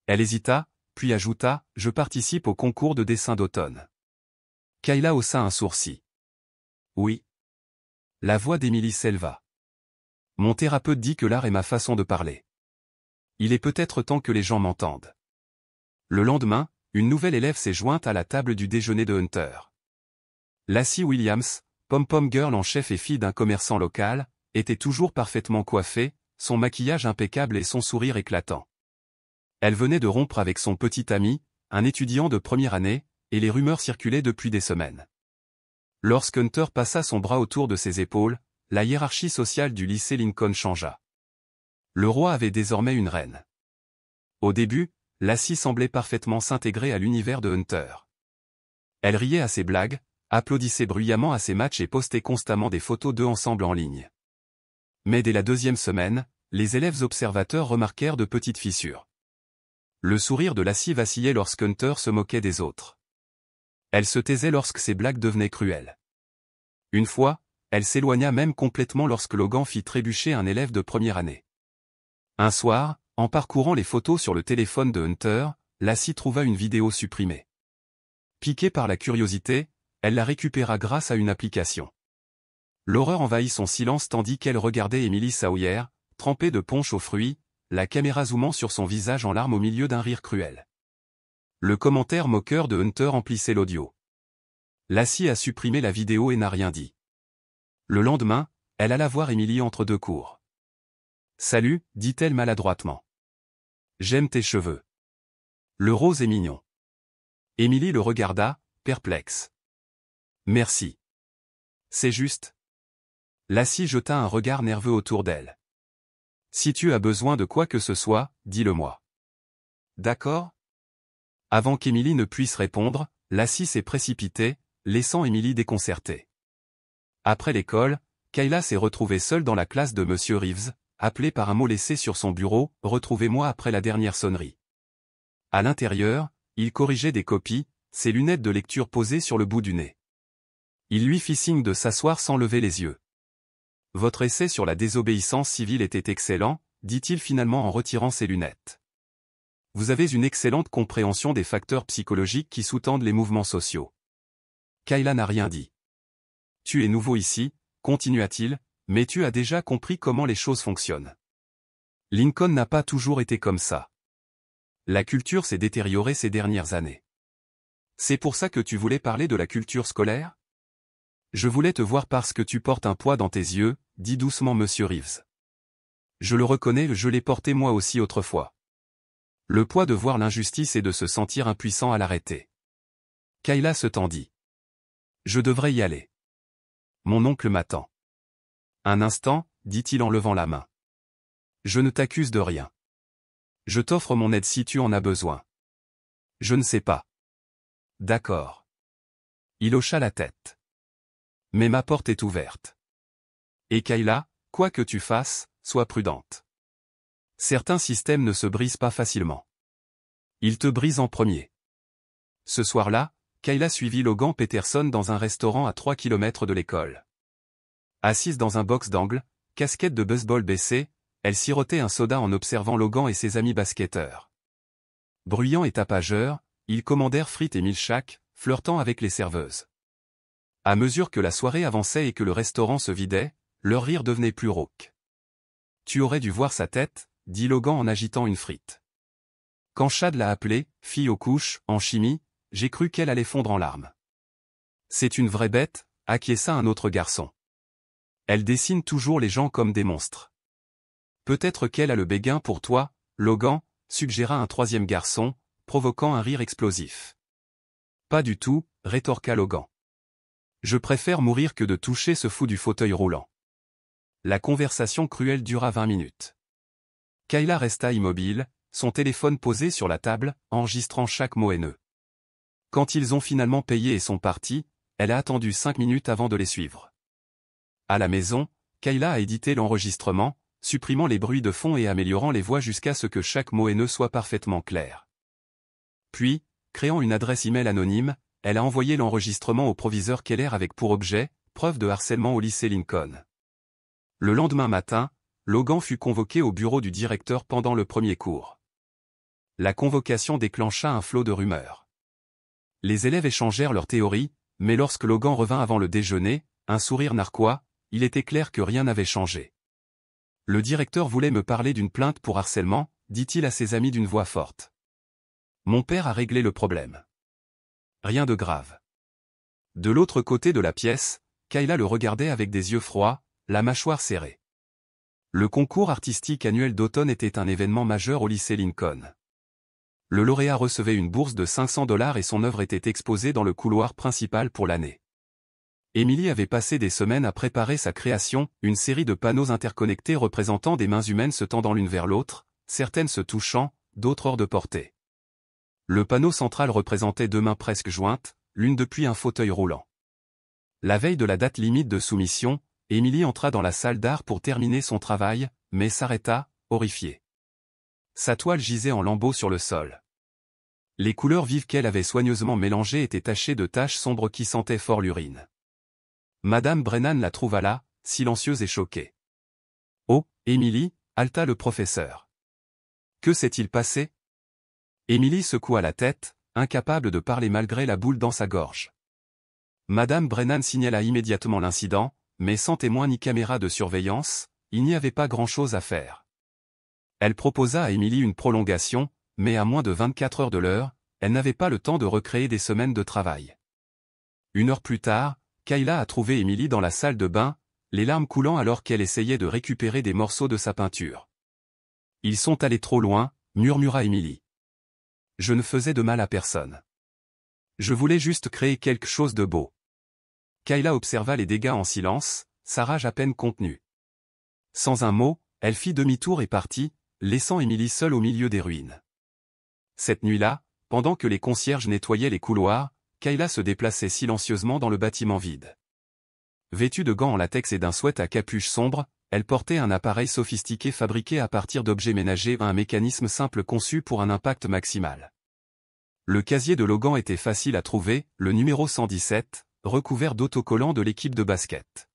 Elle hésita, puis ajouta « Je participe au concours de dessin d'automne. » Kayla haussa un sourcil. « Oui. » La voix d'Emily s'éleva. « Mon thérapeute dit que l'art est ma façon de parler. Il est peut-être temps que les gens m'entendent. » Le lendemain, une nouvelle élève s'est jointe à la table du déjeuner de Hunter. Lassie Williams, pom-pom girl en chef et fille d'un commerçant local, était toujours parfaitement coiffée, son maquillage impeccable et son sourire éclatant. Elle venait de rompre avec son petit ami, un étudiant de première année, et les rumeurs circulaient depuis des semaines. Lorsqu'Hunter passa son bras autour de ses épaules, la hiérarchie sociale du lycée Lincoln changea. Le roi avait désormais une reine. Au début, Lassie semblait parfaitement s'intégrer à l'univers de Hunter. Elle riait à ses blagues, applaudissait bruyamment à ses matchs et postait constamment des photos d'eux ensemble en ligne. Mais dès la deuxième semaine, les élèves observateurs remarquèrent de petites fissures. Le sourire de Lassie vacillait lorsqu'Hunter se moquait des autres. Elle se taisait lorsque ses blagues devenaient cruelles. Une fois, elle s'éloigna même complètement lorsque Logan fit trébucher un élève de première année. Un soir, en parcourant les photos sur le téléphone de Hunter, Lassie trouva une vidéo supprimée. Piquée par la curiosité, elle la récupéra grâce à une application. L'horreur envahit son silence tandis qu'elle regardait Emily Sawyer, trempée de punch aux fruits, la caméra zoomant sur son visage en larmes au milieu d'un rire cruel. Le commentaire moqueur de Hunter emplissait l'audio. Lassie a supprimé la vidéo et n'a rien dit. Le lendemain, elle alla voir Emily entre deux cours. « Salut », dit-elle maladroitement. « J'aime tes cheveux. Le rose est mignon. » Emily le regarda, perplexe. « Merci. C'est juste. » Lassie jeta un regard nerveux autour d'elle. « Si tu as besoin de quoi que ce soit, dis-le-moi. » « D'accord ?» Avant qu'Emily ne puisse répondre, Lassie s'est précipitée, laissant Emily déconcertée. Après l'école, Kayla s'est retrouvée seule dans la classe de Monsieur Reeves, appelée par un mot laissé sur son bureau, « Retrouvez-moi après la dernière sonnerie ». À l'intérieur, il corrigeait des copies, ses lunettes de lecture posées sur le bout du nez. Il lui fit signe de s'asseoir sans lever les yeux. « Votre essai sur la désobéissance civile était excellent, » dit-il finalement en retirant ses lunettes. « Vous avez une excellente compréhension des facteurs psychologiques qui sous-tendent les mouvements sociaux. » Kayla n'a rien dit. « Tu es nouveau ici, » continua-t-il, « mais tu as déjà compris comment les choses fonctionnent. Lincoln n'a pas toujours été comme ça. La culture s'est détériorée ces dernières années. C'est pour ça que tu voulais parler de la culture scolaire ? Je voulais te voir parce que tu portes un poids dans tes yeux, dit doucement Monsieur Reeves. Je le reconnais, je l'ai porté moi aussi autrefois. Le poids de voir l'injustice et de se sentir impuissant à l'arrêter. Kayla se tendit. Je devrais y aller. Mon oncle m'attend. Un instant, dit-il en levant la main. Je ne t'accuse de rien. Je t'offre mon aide si tu en as besoin. Je ne sais pas. D'accord. Il hocha la tête. Mais ma porte est ouverte. Et Kayla, quoi que tu fasses, sois prudente. Certains systèmes ne se brisent pas facilement. Ils te brisent en premier. Ce soir-là, Kayla suivit Logan Peterson dans un restaurant à 3 km de l'école. Assise dans un box d'angle, casquette de baseball baissée, elle sirotait un soda en observant Logan et ses amis basketteurs. Bruyants et tapageurs, ils commandèrent frites et milkshakes, flirtant avec les serveuses. À mesure que la soirée avançait et que le restaurant se vidait, leur rire devenait plus rauque. « Tu aurais dû voir sa tête », dit Logan en agitant une frite. « Quand Chad l'a appelée, fille aux couches, en chimie, j'ai cru qu'elle allait fondre en larmes. »« C'est une vraie bête », acquiesça un autre garçon. « Elle dessine toujours les gens comme des monstres. » Peut-être qu'elle a le béguin pour toi, Logan, suggéra un troisième garçon, provoquant un rire explosif. Pas du tout, rétorqua Logan. Je préfère mourir que de toucher ce fou du fauteuil roulant. La conversation cruelle dura 20 minutes. Kayla resta immobile, son téléphone posé sur la table, enregistrant chaque mot haineux. Quand ils ont finalement payé et sont partis, elle a attendu 5 minutes avant de les suivre. À la maison, Kayla a édité l'enregistrement, supprimant les bruits de fond et améliorant les voix jusqu'à ce que chaque mot haineux soit parfaitement clair. Puis, créant une adresse email anonyme, elle a envoyé l'enregistrement au proviseur Keller avec pour objet, preuve de harcèlement au lycée Lincoln. Le lendemain matin, Logan fut convoqué au bureau du directeur pendant le premier cours. La convocation déclencha un flot de rumeurs. Les élèves échangèrent leurs théories, mais lorsque Logan revint avant le déjeuner, un sourire narquois, il était clair que rien n'avait changé. Le directeur voulait me parler d'une plainte pour harcèlement, dit-il à ses amis d'une voix forte. Mon père a réglé le problème. Rien de grave. De l'autre côté de la pièce, Kayla le regardait avec des yeux froids, la mâchoire serrée. Le concours artistique annuel d'automne était un événement majeur au lycée Lincoln. Le lauréat recevait une bourse de $500 et son œuvre était exposée dans le couloir principal pour l'année. Emily avait passé des semaines à préparer sa création, une série de panneaux interconnectés représentant des mains humaines se tendant l'une vers l'autre, certaines se touchant, d'autres hors de portée. Le panneau central représentait deux mains presque jointes, l'une depuis un fauteuil roulant. La veille de la date limite de soumission, Emily entra dans la salle d'art pour terminer son travail, mais s'arrêta, horrifiée. Sa toile gisait en lambeaux sur le sol. Les couleurs vives qu'elle avait soigneusement mélangées étaient tachées de taches sombres qui sentaient fort l'urine. Madame Brennan la trouva là, silencieuse et choquée. « Oh, Emily » haleta le professeur. « Que s'est-il passé » Emily secoua la tête, incapable de parler malgré la boule dans sa gorge. Madame Brennan signala immédiatement l'incident, mais sans témoin ni caméra de surveillance, il n'y avait pas grand-chose à faire. Elle proposa à Emily une prolongation, mais à moins de 24 heures de l'heure, elle n'avait pas le temps de recréer des semaines de travail. 1 heure plus tard, Kayla a trouvé Emily dans la salle de bain, les larmes coulant alors qu'elle essayait de récupérer des morceaux de sa peinture. « Ils sont allés trop loin », murmura Emily. « Je ne faisais de mal à personne. Je voulais juste créer quelque chose de beau. » Kayla observa les dégâts en silence, sa rage à peine contenue. Sans un mot, elle fit demi-tour et partit, laissant Emily seule au milieu des ruines. Cette nuit-là, pendant que les concierges nettoyaient les couloirs, Kayla se déplaçait silencieusement dans le bâtiment vide. Vêtue de gants en latex et d'un sweat à capuche sombre, elle portait un appareil sophistiqué fabriqué à partir d'objets ménagers à un mécanisme simple conçu pour un impact maximal. Le casier de Logan était facile à trouver, le numéro 117, recouvert d'autocollants de l'équipe de basket.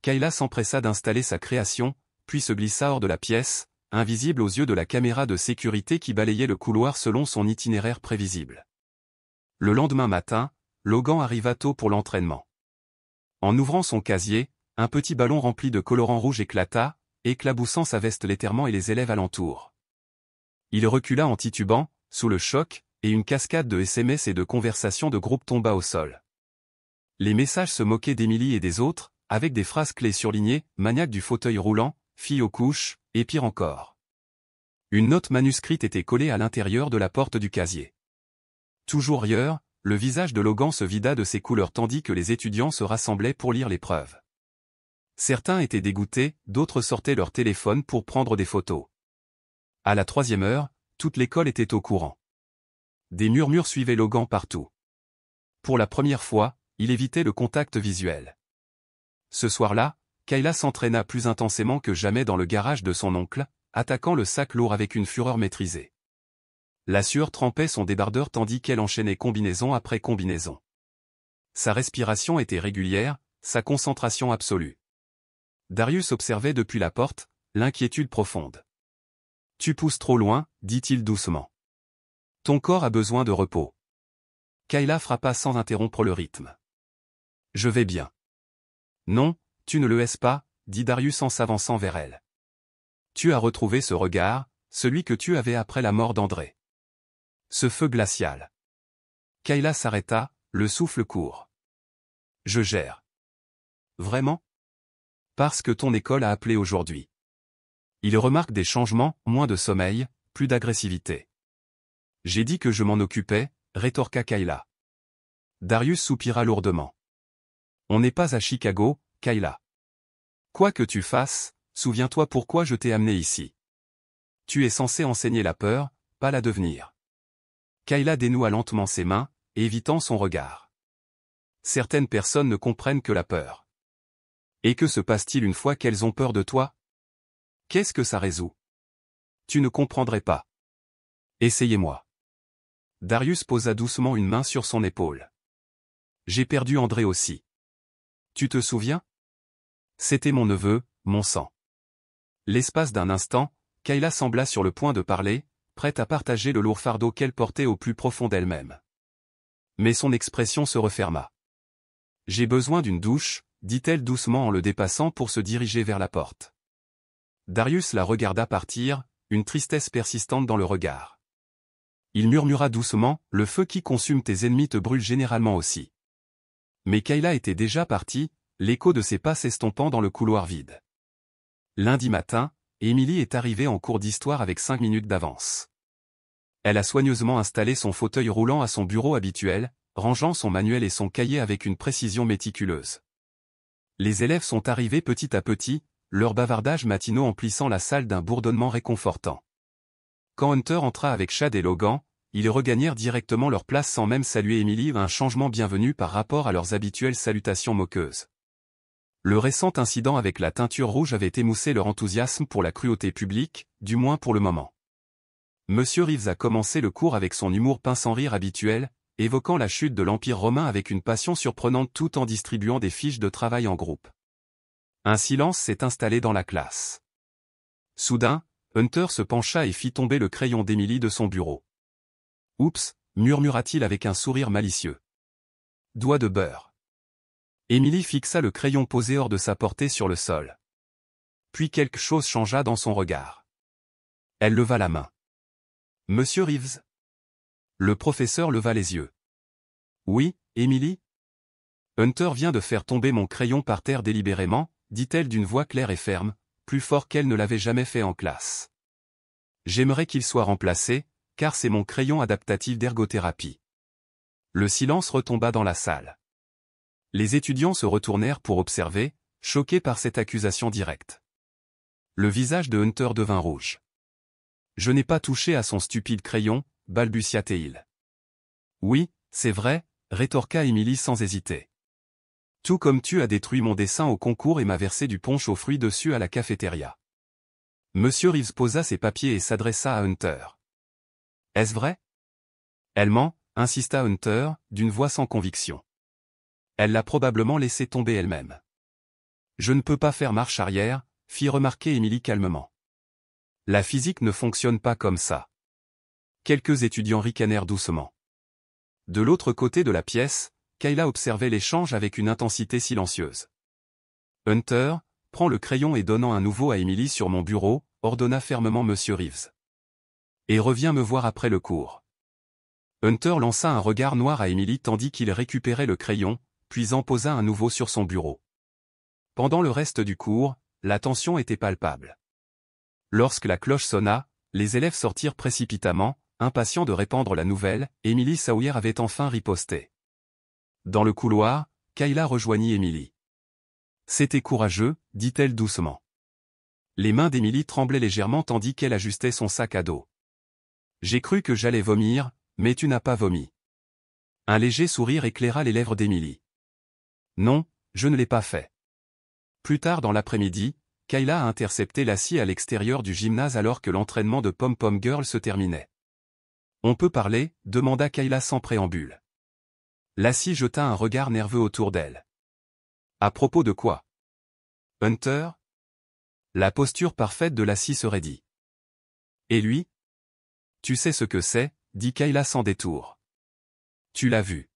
Kayla s'empressa d'installer sa création, puis se glissa hors de la pièce, invisible aux yeux de la caméra de sécurité qui balayait le couloir selon son itinéraire prévisible. Le lendemain matin, Logan arriva tôt pour l'entraînement. En ouvrant son casier, un petit ballon rempli de colorant rouge éclata, éclaboussant sa veste légèrement et les élèves alentour. Il recula en titubant, sous le choc, et une cascade de SMS et de conversations de groupe tomba au sol. Les messages se moquaient d'Emily et des autres, avec des phrases clés surlignées, maniaque du fauteuil roulant, fille aux couches, et pire encore. Une note manuscrite était collée à l'intérieur de la porte du casier. Toujours rieur, le visage de Logan se vida de ses couleurs tandis que les étudiants se rassemblaient pour lire l'épreuve. Certains étaient dégoûtés, d'autres sortaient leur téléphone pour prendre des photos. À la 3e heure, toute l'école était au courant. Des murmures suivaient Logan partout. Pour la première fois, il évitait le contact visuel. Ce soir-là, Kayla s'entraîna plus intensément que jamais dans le garage de son oncle, attaquant le sac lourd avec une fureur maîtrisée. La sueur trempait son débardeur tandis qu'elle enchaînait combinaison après combinaison. Sa respiration était régulière, sa concentration absolue. Darius observait depuis la porte, l'inquiétude profonde. « Tu pousses trop loin », dit-il doucement. « Ton corps a besoin de repos. » Kayla frappa sans interrompre le rythme. « Je vais bien. »« Non, tu ne le es pas, » dit Darius en s'avançant vers elle. « Tu as retrouvé ce regard, celui que tu avais après la mort d'André. Ce feu glacial. » Kayla s'arrêta, le souffle court. « Je gère. »« Vraiment ? » « Parce que ton école a appelé aujourd'hui. » Il remarque des changements, moins de sommeil, plus d'agressivité. J'ai dit que je m'en occupais, rétorqua Kayla. Darius soupira lourdement. On n'est pas à Chicago, Kayla. Quoi que tu fasses, souviens-toi pourquoi je t'ai amené ici. Tu es censé enseigner la peur, pas la devenir. Kayla dénoua lentement ses mains, évitant son regard. Certaines personnes ne comprennent que la peur. Et que se passe-t-il une fois qu'elles ont peur de toi? Qu'est-ce que ça résout? Tu ne comprendrais pas. Essayez-moi. Darius posa doucement une main sur son épaule. J'ai perdu André aussi. Tu te souviens? C'était mon neveu, mon sang. L'espace d'un instant, Kayla sembla sur le point de parler, prête à partager le lourd fardeau qu'elle portait au plus profond d'elle-même. Mais son expression se referma. J'ai besoin d'une douche, dit-elle doucement en le dépassant pour se diriger vers la porte. Darius la regarda partir, une tristesse persistante dans le regard. Il murmura doucement, le feu qui consume tes ennemis te brûle généralement aussi. Mais Kayla était déjà partie, l'écho de ses pas s'estompant dans le couloir vide. Lundi matin, Emily est arrivée en cours d'histoire avec 5 minutes d'avance. Elle a soigneusement installé son fauteuil roulant à son bureau habituel, rangeant son manuel et son cahier avec une précision méticuleuse. Les élèves sont arrivés petit à petit, leur bavardage matinaux emplissant la salle d'un bourdonnement réconfortant. Quand Hunter entra avec Chad et Logan, ils regagnèrent directement leur place sans même saluer Emily, un changement bienvenu par rapport à leurs habituelles salutations moqueuses. Le récent incident avec la teinture rouge avait émoussé leur enthousiasme pour la cruauté publique, du moins pour le moment. Monsieur Reeves a commencé le cours avec son humour pince sans rire habituel, évoquant la chute de l'Empire romain avec une passion surprenante tout en distribuant des fiches de travail en groupe. Un silence s'est installé dans la classe. Soudain, Hunter se pencha et fit tomber le crayon d'Emily de son bureau. « Oups » murmura-t-il avec un sourire malicieux. « Doigt de beurre. » Emily fixa le crayon posé hors de sa portée sur le sol. Puis quelque chose changea dans son regard. Elle leva la main. « Monsieur Reeves ?» Le professeur leva les yeux. « Oui, Emily ?» Hunter vient de faire tomber mon crayon par terre délibérément, dit-elle d'une voix claire et ferme, plus fort qu'elle ne l'avait jamais fait en classe. J'aimerais qu'il soit remplacé, car c'est mon crayon adaptatif d'ergothérapie. Le silence retomba dans la salle. Les étudiants se retournèrent pour observer, choqués par cette accusation directe. Le visage de Hunter devint rouge. « Je n'ai pas touché à son stupide crayon, balbutia-t-il. « Oui, c'est vrai, rétorqua Emily sans hésiter. Tout comme tu as détruit mon dessin au concours et m'a versé du punch aux fruits dessus à la cafétéria. » Monsieur Reeves posa ses papiers et s'adressa à Hunter. « Est-ce vrai? » Elle ment, insista Hunter, d'une voix sans conviction. Elle l'a probablement laissé tomber elle-même. Je ne peux pas faire marche arrière, fit remarquer Emily calmement. La physique ne fonctionne pas comme ça. Quelques étudiants ricanèrent doucement. De l'autre côté de la pièce, Kayla observait l'échange avec une intensité silencieuse. Hunter, prends le crayon et donnant un nouveau à Emily sur mon bureau, ordonna fermement Monsieur Reeves. Et reviens me voir après le cours. Hunter lança un regard noir à Emily tandis qu'il récupérait le crayon, puis en posa un nouveau sur son bureau. Pendant le reste du cours, la tension était palpable. Lorsque la cloche sonna, les élèves sortirent précipitamment, impatients de répandre la nouvelle, Emily Sawyer avait enfin riposté. Dans le couloir, Kayla rejoignit Emily. « C'était courageux, dit-elle doucement. » Les mains d'Emily tremblaient légèrement tandis qu'elle ajustait son sac à dos. « J'ai cru que j'allais vomir, mais tu n'as pas vomi. » Un léger sourire éclaira les lèvres d'Emily. « Non, je ne l'ai pas fait. » Plus tard dans l'après-midi, Kayla a intercepté Lassie à l'extérieur du gymnase alors que l'entraînement de Pom Pom Girl se terminait. « On peut parler ?» demanda Kayla sans préambule. Lassie jeta un regard nerveux autour d'elle. « À propos de quoi? Hunter ?» La posture parfaite de Lassie se raidit. « Et lui? » « Tu sais ce que c'est ?» dit Kayla sans détour. « Tu l'as vu. »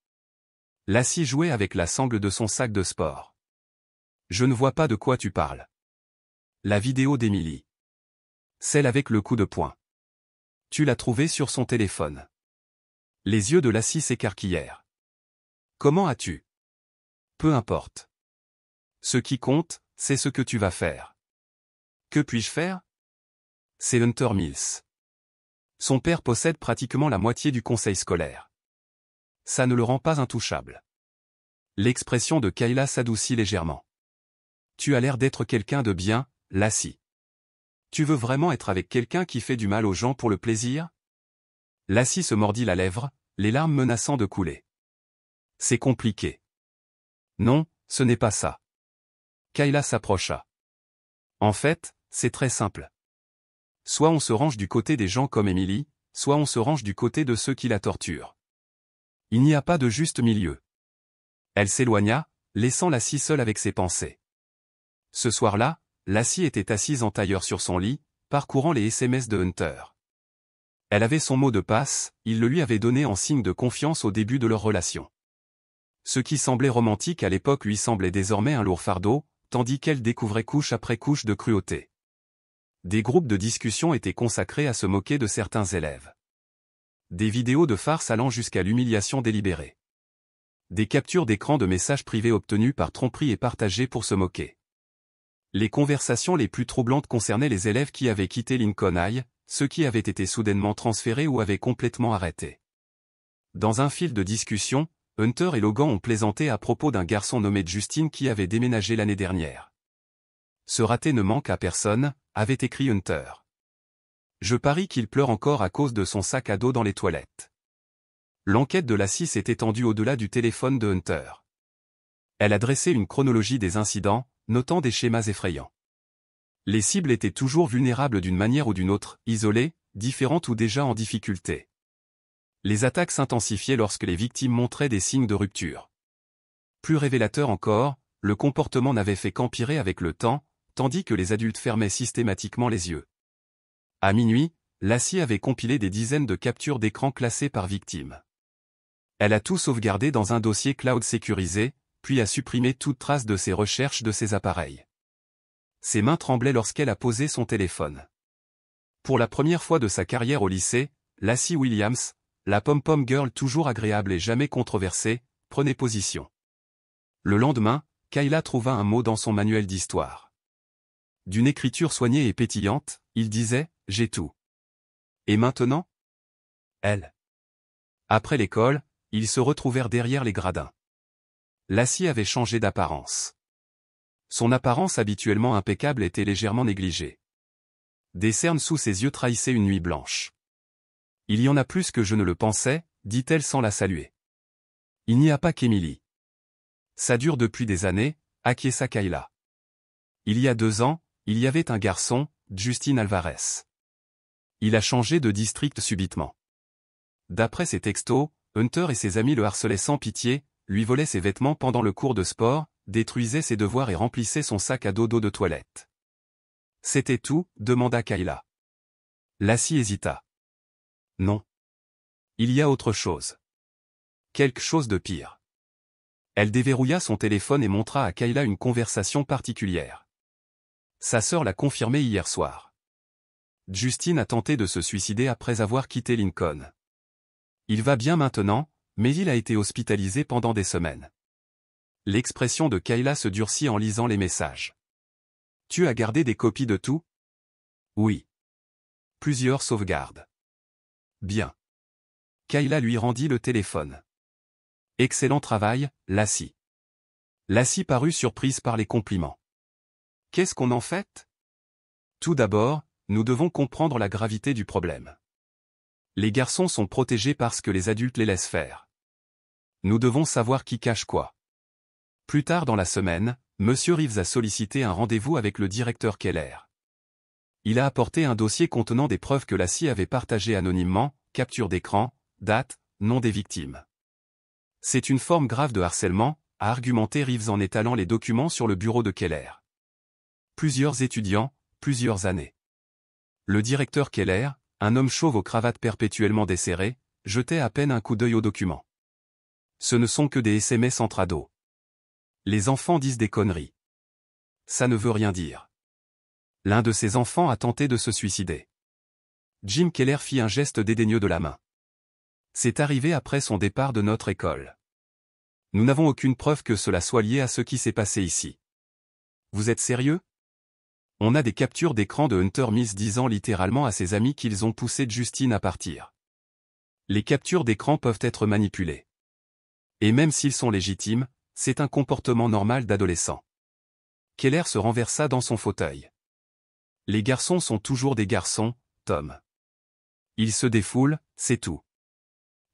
Lassie jouait avec la sangle de son sac de sport. « Je ne vois pas de quoi tu parles. » La vidéo d'Emily. Celle avec le coup de poing. Tu l'as trouvée sur son téléphone. Les yeux de Lassie s'écarquillèrent. Comment as-tu? Peu importe. Ce qui compte, c'est ce que tu vas faire. Que puis-je faire? C'est Hunter Mills. Son père possède pratiquement la moitié du conseil scolaire. Ça ne le rend pas intouchable. L'expression de Kayla s'adoucit légèrement. Tu as l'air d'être quelqu'un de bien, Lassie. Tu veux vraiment être avec quelqu'un qui fait du mal aux gens pour le plaisir? Lassie se mordit la lèvre, les larmes menaçant de couler. C'est compliqué. Non, ce n'est pas ça. Kayla s'approcha. En fait, c'est très simple. Soit on se range du côté des gens comme Emily, soit on se range du côté de ceux qui la torturent. Il n'y a pas de juste milieu. Elle s'éloigna, laissant Lassie seule avec ses pensées. Ce soir-là, Lassie était assise en tailleur sur son lit, parcourant les SMS de Hunter. Elle avait son mot de passe, il le lui avait donné en signe de confiance au début de leur relation. Ce qui semblait romantique à l'époque lui semblait désormais un lourd fardeau, tandis qu'elle découvrait couche après couche de cruauté. Des groupes de discussion étaient consacrés à se moquer de certains élèves. Des vidéos de farce allant jusqu'à l'humiliation délibérée. Des captures d'écran de messages privés obtenus par tromperie et partagés pour se moquer. Les conversations les plus troublantes concernaient les élèves qui avaient quitté Lincoln High, ceux qui avaient été soudainement transférés ou avaient complètement arrêté. Dans un fil de discussion, Hunter et Logan ont plaisanté à propos d'un garçon nommé Justin qui avait déménagé l'année dernière. Ce raté ne manque à personne, avait écrit Hunter. Je parie qu'il pleure encore à cause de son sac à dos dans les toilettes. L'enquête de Lassie s'est étendue au-delà du téléphone de Hunter. Elle a dressé une chronologie des incidents, notant des schémas effrayants. Les cibles étaient toujours vulnérables d'une manière ou d'une autre, isolées, différentes ou déjà en difficulté. Les attaques s'intensifiaient lorsque les victimes montraient des signes de rupture. Plus révélateur encore, le comportement n'avait fait qu'empirer avec le temps, tandis que les adultes fermaient systématiquement les yeux. À minuit, Lassie avait compilé des dizaines de captures d'écran classées par victime. Elle a tout sauvegardé dans un dossier cloud sécurisé, puis a supprimé toute trace de ses recherches de ses appareils. Ses mains tremblaient lorsqu'elle a posé son téléphone. Pour la première fois de sa carrière au lycée, Lassie Williams, la pom-pom girl toujours agréable et jamais controversée, prenait position. Le lendemain, Kayla trouva un mot dans son manuel d'histoire. D'une écriture soignée et pétillante, il disait « J'ai tout ». Et maintenant? Elle. Après l'école, ils se retrouvèrent derrière les gradins. Lassie avait changé d'apparence. Son apparence habituellement impeccable était légèrement négligée. Des cernes sous ses yeux trahissaient une nuit blanche. Il y en a plus que je ne le pensais, dit-elle sans la saluer. Il n'y a pas qu'Emily. Ça dure depuis des années, acquiesça Kayla. Il y a 2 ans, il y avait un garçon, Justin Alvarez. Il a changé de district subitement. D'après ses textos, Hunter et ses amis le harcelaient sans pitié, lui volaient ses vêtements pendant le cours de sport, détruisaient ses devoirs et remplissaient son sac à dos d'eau de toilette. C'était tout, demanda Kayla. Lassie hésita. Non. Il y a autre chose. Quelque chose de pire. Elle déverrouilla son téléphone et montra à Kayla une conversation particulière. Sa sœur l'a confirmé hier soir. Justin a tenté de se suicider après avoir quitté Lincoln. Il va bien maintenant, mais il a été hospitalisé pendant des semaines. L'expression de Kayla se durcit en lisant les messages. Tu as gardé des copies de tout? Oui. Plusieurs sauvegardes. Bien. Kayla lui rendit le téléphone. Excellent travail, Lassie. Lassie parut surprise par les compliments. Qu'est-ce qu'on en fait? Tout d'abord, nous devons comprendre la gravité du problème. Les garçons sont protégés parce que les adultes les laissent faire. Nous devons savoir qui cache quoi. Plus tard dans la semaine, M. Reeves a sollicité un rendez-vous avec le directeur Keller. Il a apporté un dossier contenant des preuves que Lassie avait partagées anonymement, capture d'écran, date, nom des victimes. C'est une forme grave de harcèlement, a argumenté Reeves en étalant les documents sur le bureau de Keller. Plusieurs étudiants, plusieurs années. Le directeur Keller, un homme chauve aux cravates perpétuellement desserrées, jetait à peine un coup d'œil aux documents. Ce ne sont que des SMS entre ados. Les enfants disent des conneries. Ça ne veut rien dire. L'un de ses enfants a tenté de se suicider. Jim Keller fit un geste dédaigneux de la main. C'est arrivé après son départ de notre école. Nous n'avons aucune preuve que cela soit lié à ce qui s'est passé ici. Vous êtes sérieux? On a des captures d'écran de Hunter Mills disant littéralement à ses amis qu'ils ont poussé Justine à partir. Les captures d'écran peuvent être manipulées. Et même s'ils sont légitimes, c'est un comportement normal d'adolescent. Keller se renversa dans son fauteuil. Les garçons sont toujours des garçons, Tom. Ils se défoulent, c'est tout.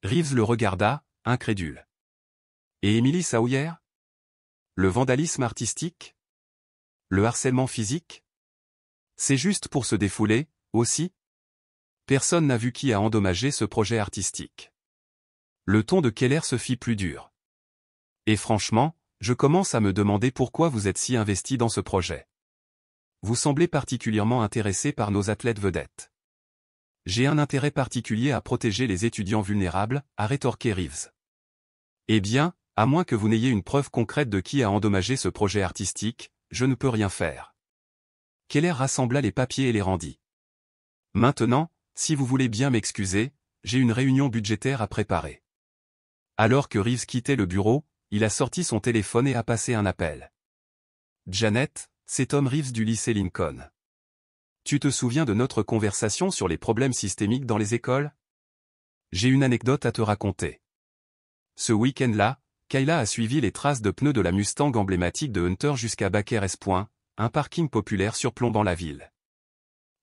Reeves le regarda, incrédule. Et Emily Sawyer? Le vandalisme artistique? Le harcèlement physique? C'est juste pour se défouler, aussi? Personne n'a vu qui a endommagé ce projet artistique. Le ton de Keller se fit plus dur. Et franchement, je commence à me demander pourquoi vous êtes si investi dans ce projet. Vous semblez particulièrement intéressé par nos athlètes vedettes. J'ai un intérêt particulier à protéger les étudiants vulnérables, a rétorqué Reeves. Eh bien, à moins que vous n'ayez une preuve concrète de qui a endommagé ce projet artistique, je ne peux rien faire. Keller rassembla les papiers et les rendit. Maintenant, si vous voulez bien m'excuser, j'ai une réunion budgétaire à préparer. Alors que Reeves quittait le bureau, il a sorti son téléphone et a passé un appel. Janet, c'est Tom Reeves du lycée Lincoln. Tu te souviens de notre conversation sur les problèmes systémiques dans les écoles? J'ai une anecdote à te raconter. Ce week-end-là, Kayla a suivi les traces de pneus de la Mustang emblématique de Hunter jusqu'à Baker S. Un parking populaire surplombant la ville.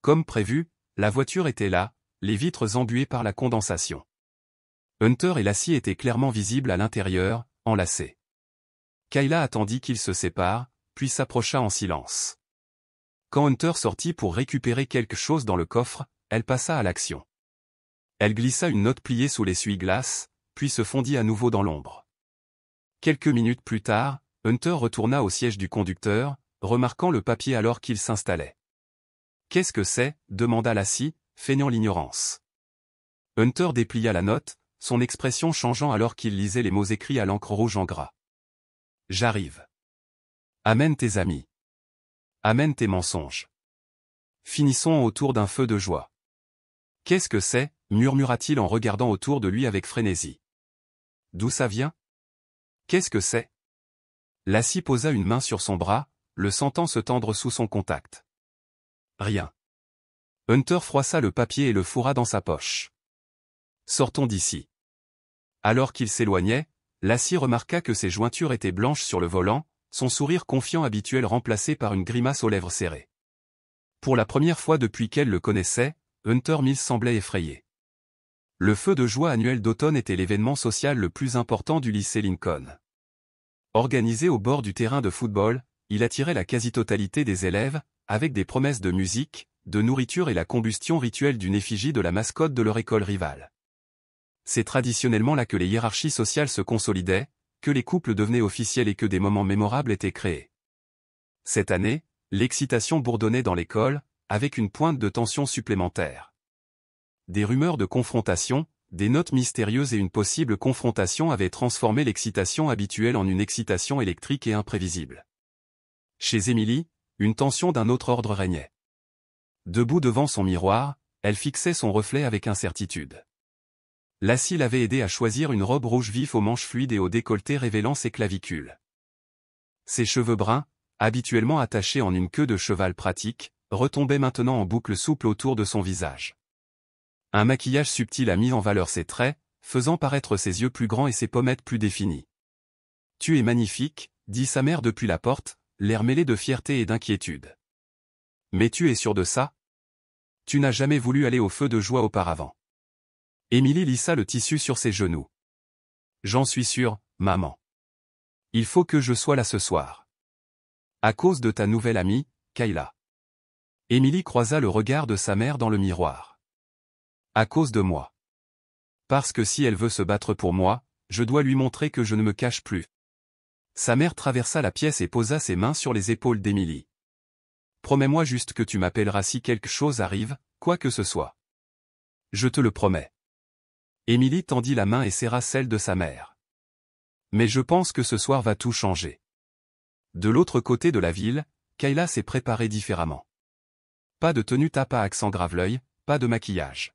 Comme prévu, la voiture était là, les vitres embuées par la condensation. Hunter et Lassie étaient clairement visibles à l'intérieur, enlacés. Kayla attendit qu'ils se séparent, puis s'approcha en silence. Quand Hunter sortit pour récupérer quelque chose dans le coffre, elle passa à l'action. Elle glissa une note pliée sous l'essuie-glace, puis se fondit à nouveau dans l'ombre. Quelques minutes plus tard, Hunter retourna au siège du conducteur, remarquant le papier alors qu'il s'installait. « Qu'est-ce que c'est » demanda Lassie, feignant l'ignorance. Hunter déplia la note, son expression changeant alors qu'il lisait les mots écrits à l'encre rouge en gras. « J'arrive. Amène tes amis. Amène tes mensonges. Finissons autour d'un feu de joie. »« Qu'est-ce que c'est » murmura-t-il en regardant autour de lui avec frénésie. « D'où ça vient ? Qu'est-ce que c'est » Lassie posa une main sur son bras, le sentant se tendre sous son contact. « Rien. » Hunter froissa le papier et le fourra dans sa poche. « Sortons d'ici. » Alors qu'il s'éloignait, Lassie remarqua que ses jointures étaient blanches sur le volant, son sourire confiant habituel remplacé par une grimace aux lèvres serrées. Pour la première fois depuis qu'elle le connaissait, Hunter Mills semblait effrayé. Le feu de joie annuel d'automne était l'événement social le plus important du lycée Lincoln. Organisé au bord du terrain de football, il attirait la quasi-totalité des élèves, avec des promesses de musique, de nourriture et la combustion rituelle d'une effigie de la mascotte de leur école rivale. C'est traditionnellement là que les hiérarchies sociales se consolidaient, que les couples devenaient officiels et que des moments mémorables étaient créés. Cette année, l'excitation bourdonnait dans l'école, avec une pointe de tension supplémentaire. Des rumeurs de confrontation, des notes mystérieuses et une possible confrontation avaient transformé l'excitation habituelle en une excitation électrique et imprévisible. Chez Emily, une tension d'un autre ordre régnait. Debout devant son miroir, elle fixait son reflet avec incertitude. Lassie l'avait aidée à choisir une robe rouge vif aux manches fluides et au décolleté révélant ses clavicules. Ses cheveux bruns, habituellement attachés en une queue de cheval pratique, retombaient maintenant en boucles souples autour de son visage. Un maquillage subtil a mis en valeur ses traits, faisant paraître ses yeux plus grands et ses pommettes plus définies. « Tu es magnifique » dit sa mère depuis la porte, l'air mêlé de fierté et d'inquiétude. « Mais tu es sûr de ça ? Tu n'as jamais voulu aller au feu de joie auparavant. » Emily lissa le tissu sur ses genoux. « J'en suis sûre, maman. Il faut que je sois là ce soir. À cause de ta nouvelle amie, Kayla. » Emily croisa le regard de sa mère dans le miroir. « À cause de moi. Parce que si elle veut se battre pour moi, je dois lui montrer que je ne me cache plus. » Sa mère traversa la pièce et posa ses mains sur les épaules d'Emily. « Promets-moi juste que tu m'appelleras si quelque chose arrive, quoi que ce soit. Je te le promets. » Emily tendit la main et serra celle de sa mère. « Mais je pense que ce soir va tout changer. » De l'autre côté de la ville, Kayla s'est préparée différemment. Pas de tenue tape à accent grave-l'œil, pas de maquillage.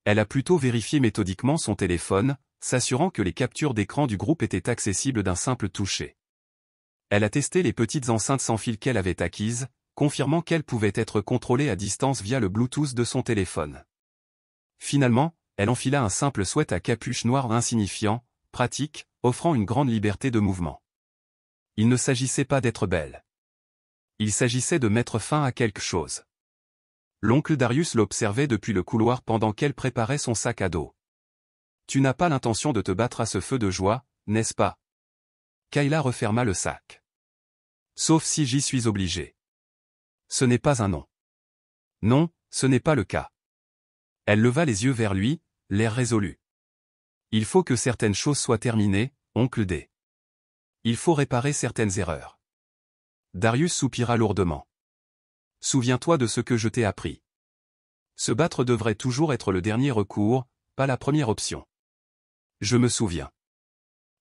Elle a plutôt vérifié méthodiquement son téléphone, s'assurant que les captures d'écran du groupe étaient accessibles d'un simple toucher. Elle a testé les petites enceintes sans fil qu'elle avait acquises, confirmant qu'elle pouvait être contrôlée à distance via le Bluetooth de son téléphone. Finalement, elle enfila un simple sweat à capuche noire insignifiant, pratique, offrant une grande liberté de mouvement. Il ne s'agissait pas d'être belle. Il s'agissait de mettre fin à quelque chose. L'oncle Darius l'observait depuis le couloir pendant qu'elle préparait son sac à dos. « Tu n'as pas l'intention de te battre à ce feu de joie, n'est-ce pas ?» Kayla referma le sac. « Sauf si j'y suis obligée. » Ce n'est pas un non. Non, ce n'est pas le cas. Elle leva les yeux vers lui, l'air résolu. Il faut que certaines choses soient terminées, oncle D. Il faut réparer certaines erreurs. Darius soupira lourdement. Souviens-toi de ce que je t'ai appris. Se battre devrait toujours être le dernier recours, pas la première option. Je me souviens.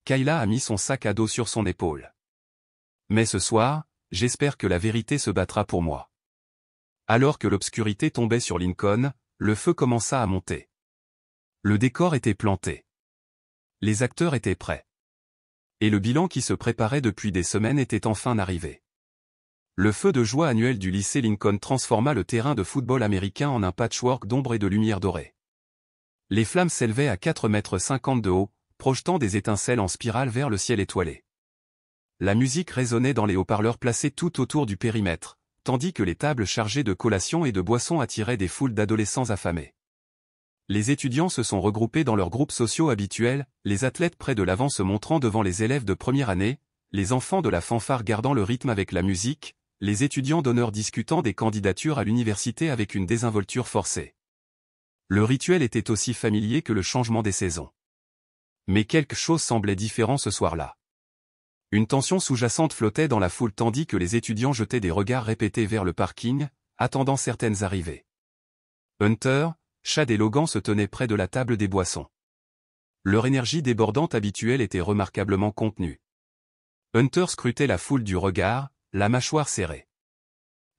Kayla a mis son sac à dos sur son épaule. Mais ce soir, j'espère que la vérité se battra pour moi. Alors que l'obscurité tombait sur Lincoln, le feu commença à monter. Le décor était planté. Les acteurs étaient prêts. Et le bilan qui se préparait depuis des semaines était enfin arrivé. Le feu de joie annuel du lycée Lincoln transforma le terrain de football américain en un patchwork d'ombre et de lumière dorée. Les flammes s'élevaient à 4,50 m de haut, projetant des étincelles en spirale vers le ciel étoilé. La musique résonnait dans les haut-parleurs placés tout autour du périmètre, tandis que les tables chargées de collations et de boissons attiraient des foules d'adolescents affamés. Les étudiants se sont regroupés dans leurs groupes sociaux habituels, les athlètes près de l'avant se montrant devant les élèves de première année, les enfants de la fanfare gardant le rythme avec la musique, les étudiants d'honneur discutant des candidatures à l'université avec une désinvolture forcée. Le rituel était aussi familier que le changement des saisons. Mais quelque chose semblait différent ce soir-là. Une tension sous-jacente flottait dans la foule tandis que les étudiants jetaient des regards répétés vers le parking, attendant certaines arrivées. Hunter, Chad et Logan se tenaient près de la table des boissons. Leur énergie débordante habituelle était remarquablement contenue. Hunter scrutait la foule du regard, la mâchoire serrée.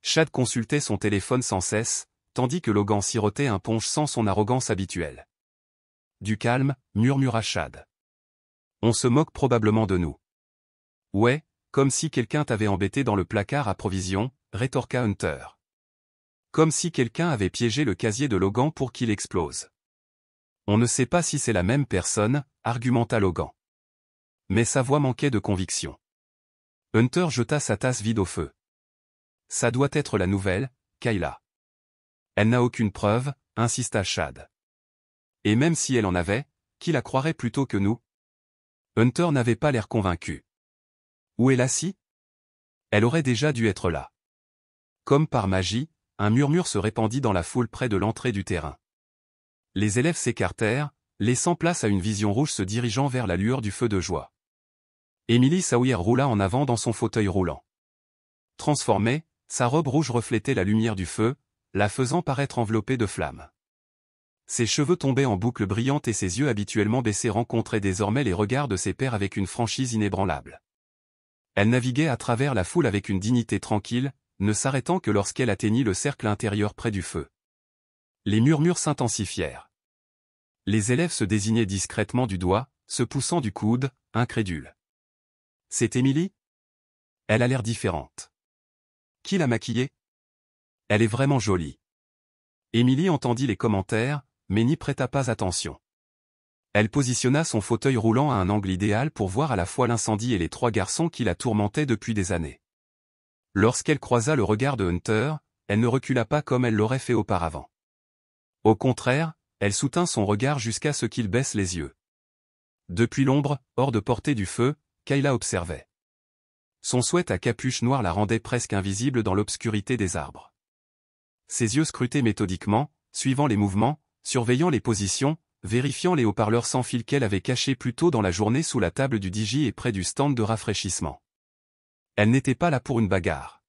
Chad consultait son téléphone sans cesse, tandis que Logan sirotait un punch sans son arrogance habituelle. « Du calme », murmura Chad. « On se moque probablement de nous. »« Ouais, comme si quelqu'un t'avait embêté dans le placard à provisions, » rétorqua Hunter. « Comme si quelqu'un avait piégé le casier de Logan pour qu'il explose. »« On ne sait pas si c'est la même personne, » argumenta Logan. Mais sa voix manquait de conviction. Hunter jeta sa tasse vide au feu. « Ça doit être la nouvelle, Kayla. »« Elle n'a aucune preuve, » insista Chad. « Et même si elle en avait, qui la croirait plutôt que nous ?» Hunter n'avait pas l'air convaincu. « Où est Lassie ? Elle aurait déjà dû être là. » Comme par magie, un murmure se répandit dans la foule près de l'entrée du terrain. Les élèves s'écartèrent, laissant place à une vision rouge se dirigeant vers la lueur du feu de joie. Emily Sawyer roula en avant dans son fauteuil roulant. Transformée, sa robe rouge reflétait la lumière du feu, la faisant paraître enveloppée de flammes. Ses cheveux tombaient en boucles brillantes et ses yeux habituellement baissés rencontraient désormais les regards de ses pairs avec une franchise inébranlable. Elle naviguait à travers la foule avec une dignité tranquille, ne s'arrêtant que lorsqu'elle atteignit le cercle intérieur près du feu. Les murmures s'intensifièrent. Les élèves se désignaient discrètement du doigt, se poussant du coude, incrédules. « C'est Emily ? Elle a l'air différente. Qui l'a maquillée ? Elle est vraiment jolie. » Emily entendit les commentaires, mais n'y prêta pas attention. Elle positionna son fauteuil roulant à un angle idéal pour voir à la fois l'incendie et les trois garçons qui la tourmentaient depuis des années. Lorsqu'elle croisa le regard de Hunter, elle ne recula pas comme elle l'aurait fait auparavant. Au contraire, elle soutint son regard jusqu'à ce qu'il baisse les yeux. Depuis l'ombre, hors de portée du feu, Kayla observait. Son sweat à capuche noire la rendait presque invisible dans l'obscurité des arbres. Ses yeux scrutaient méthodiquement, suivant les mouvements, surveillant les positions, vérifiant les haut-parleurs sans fil qu'elle avait cachés plus tôt dans la journée sous la table du DJ et près du stand de rafraîchissement. Elle n'était pas là pour une bagarre.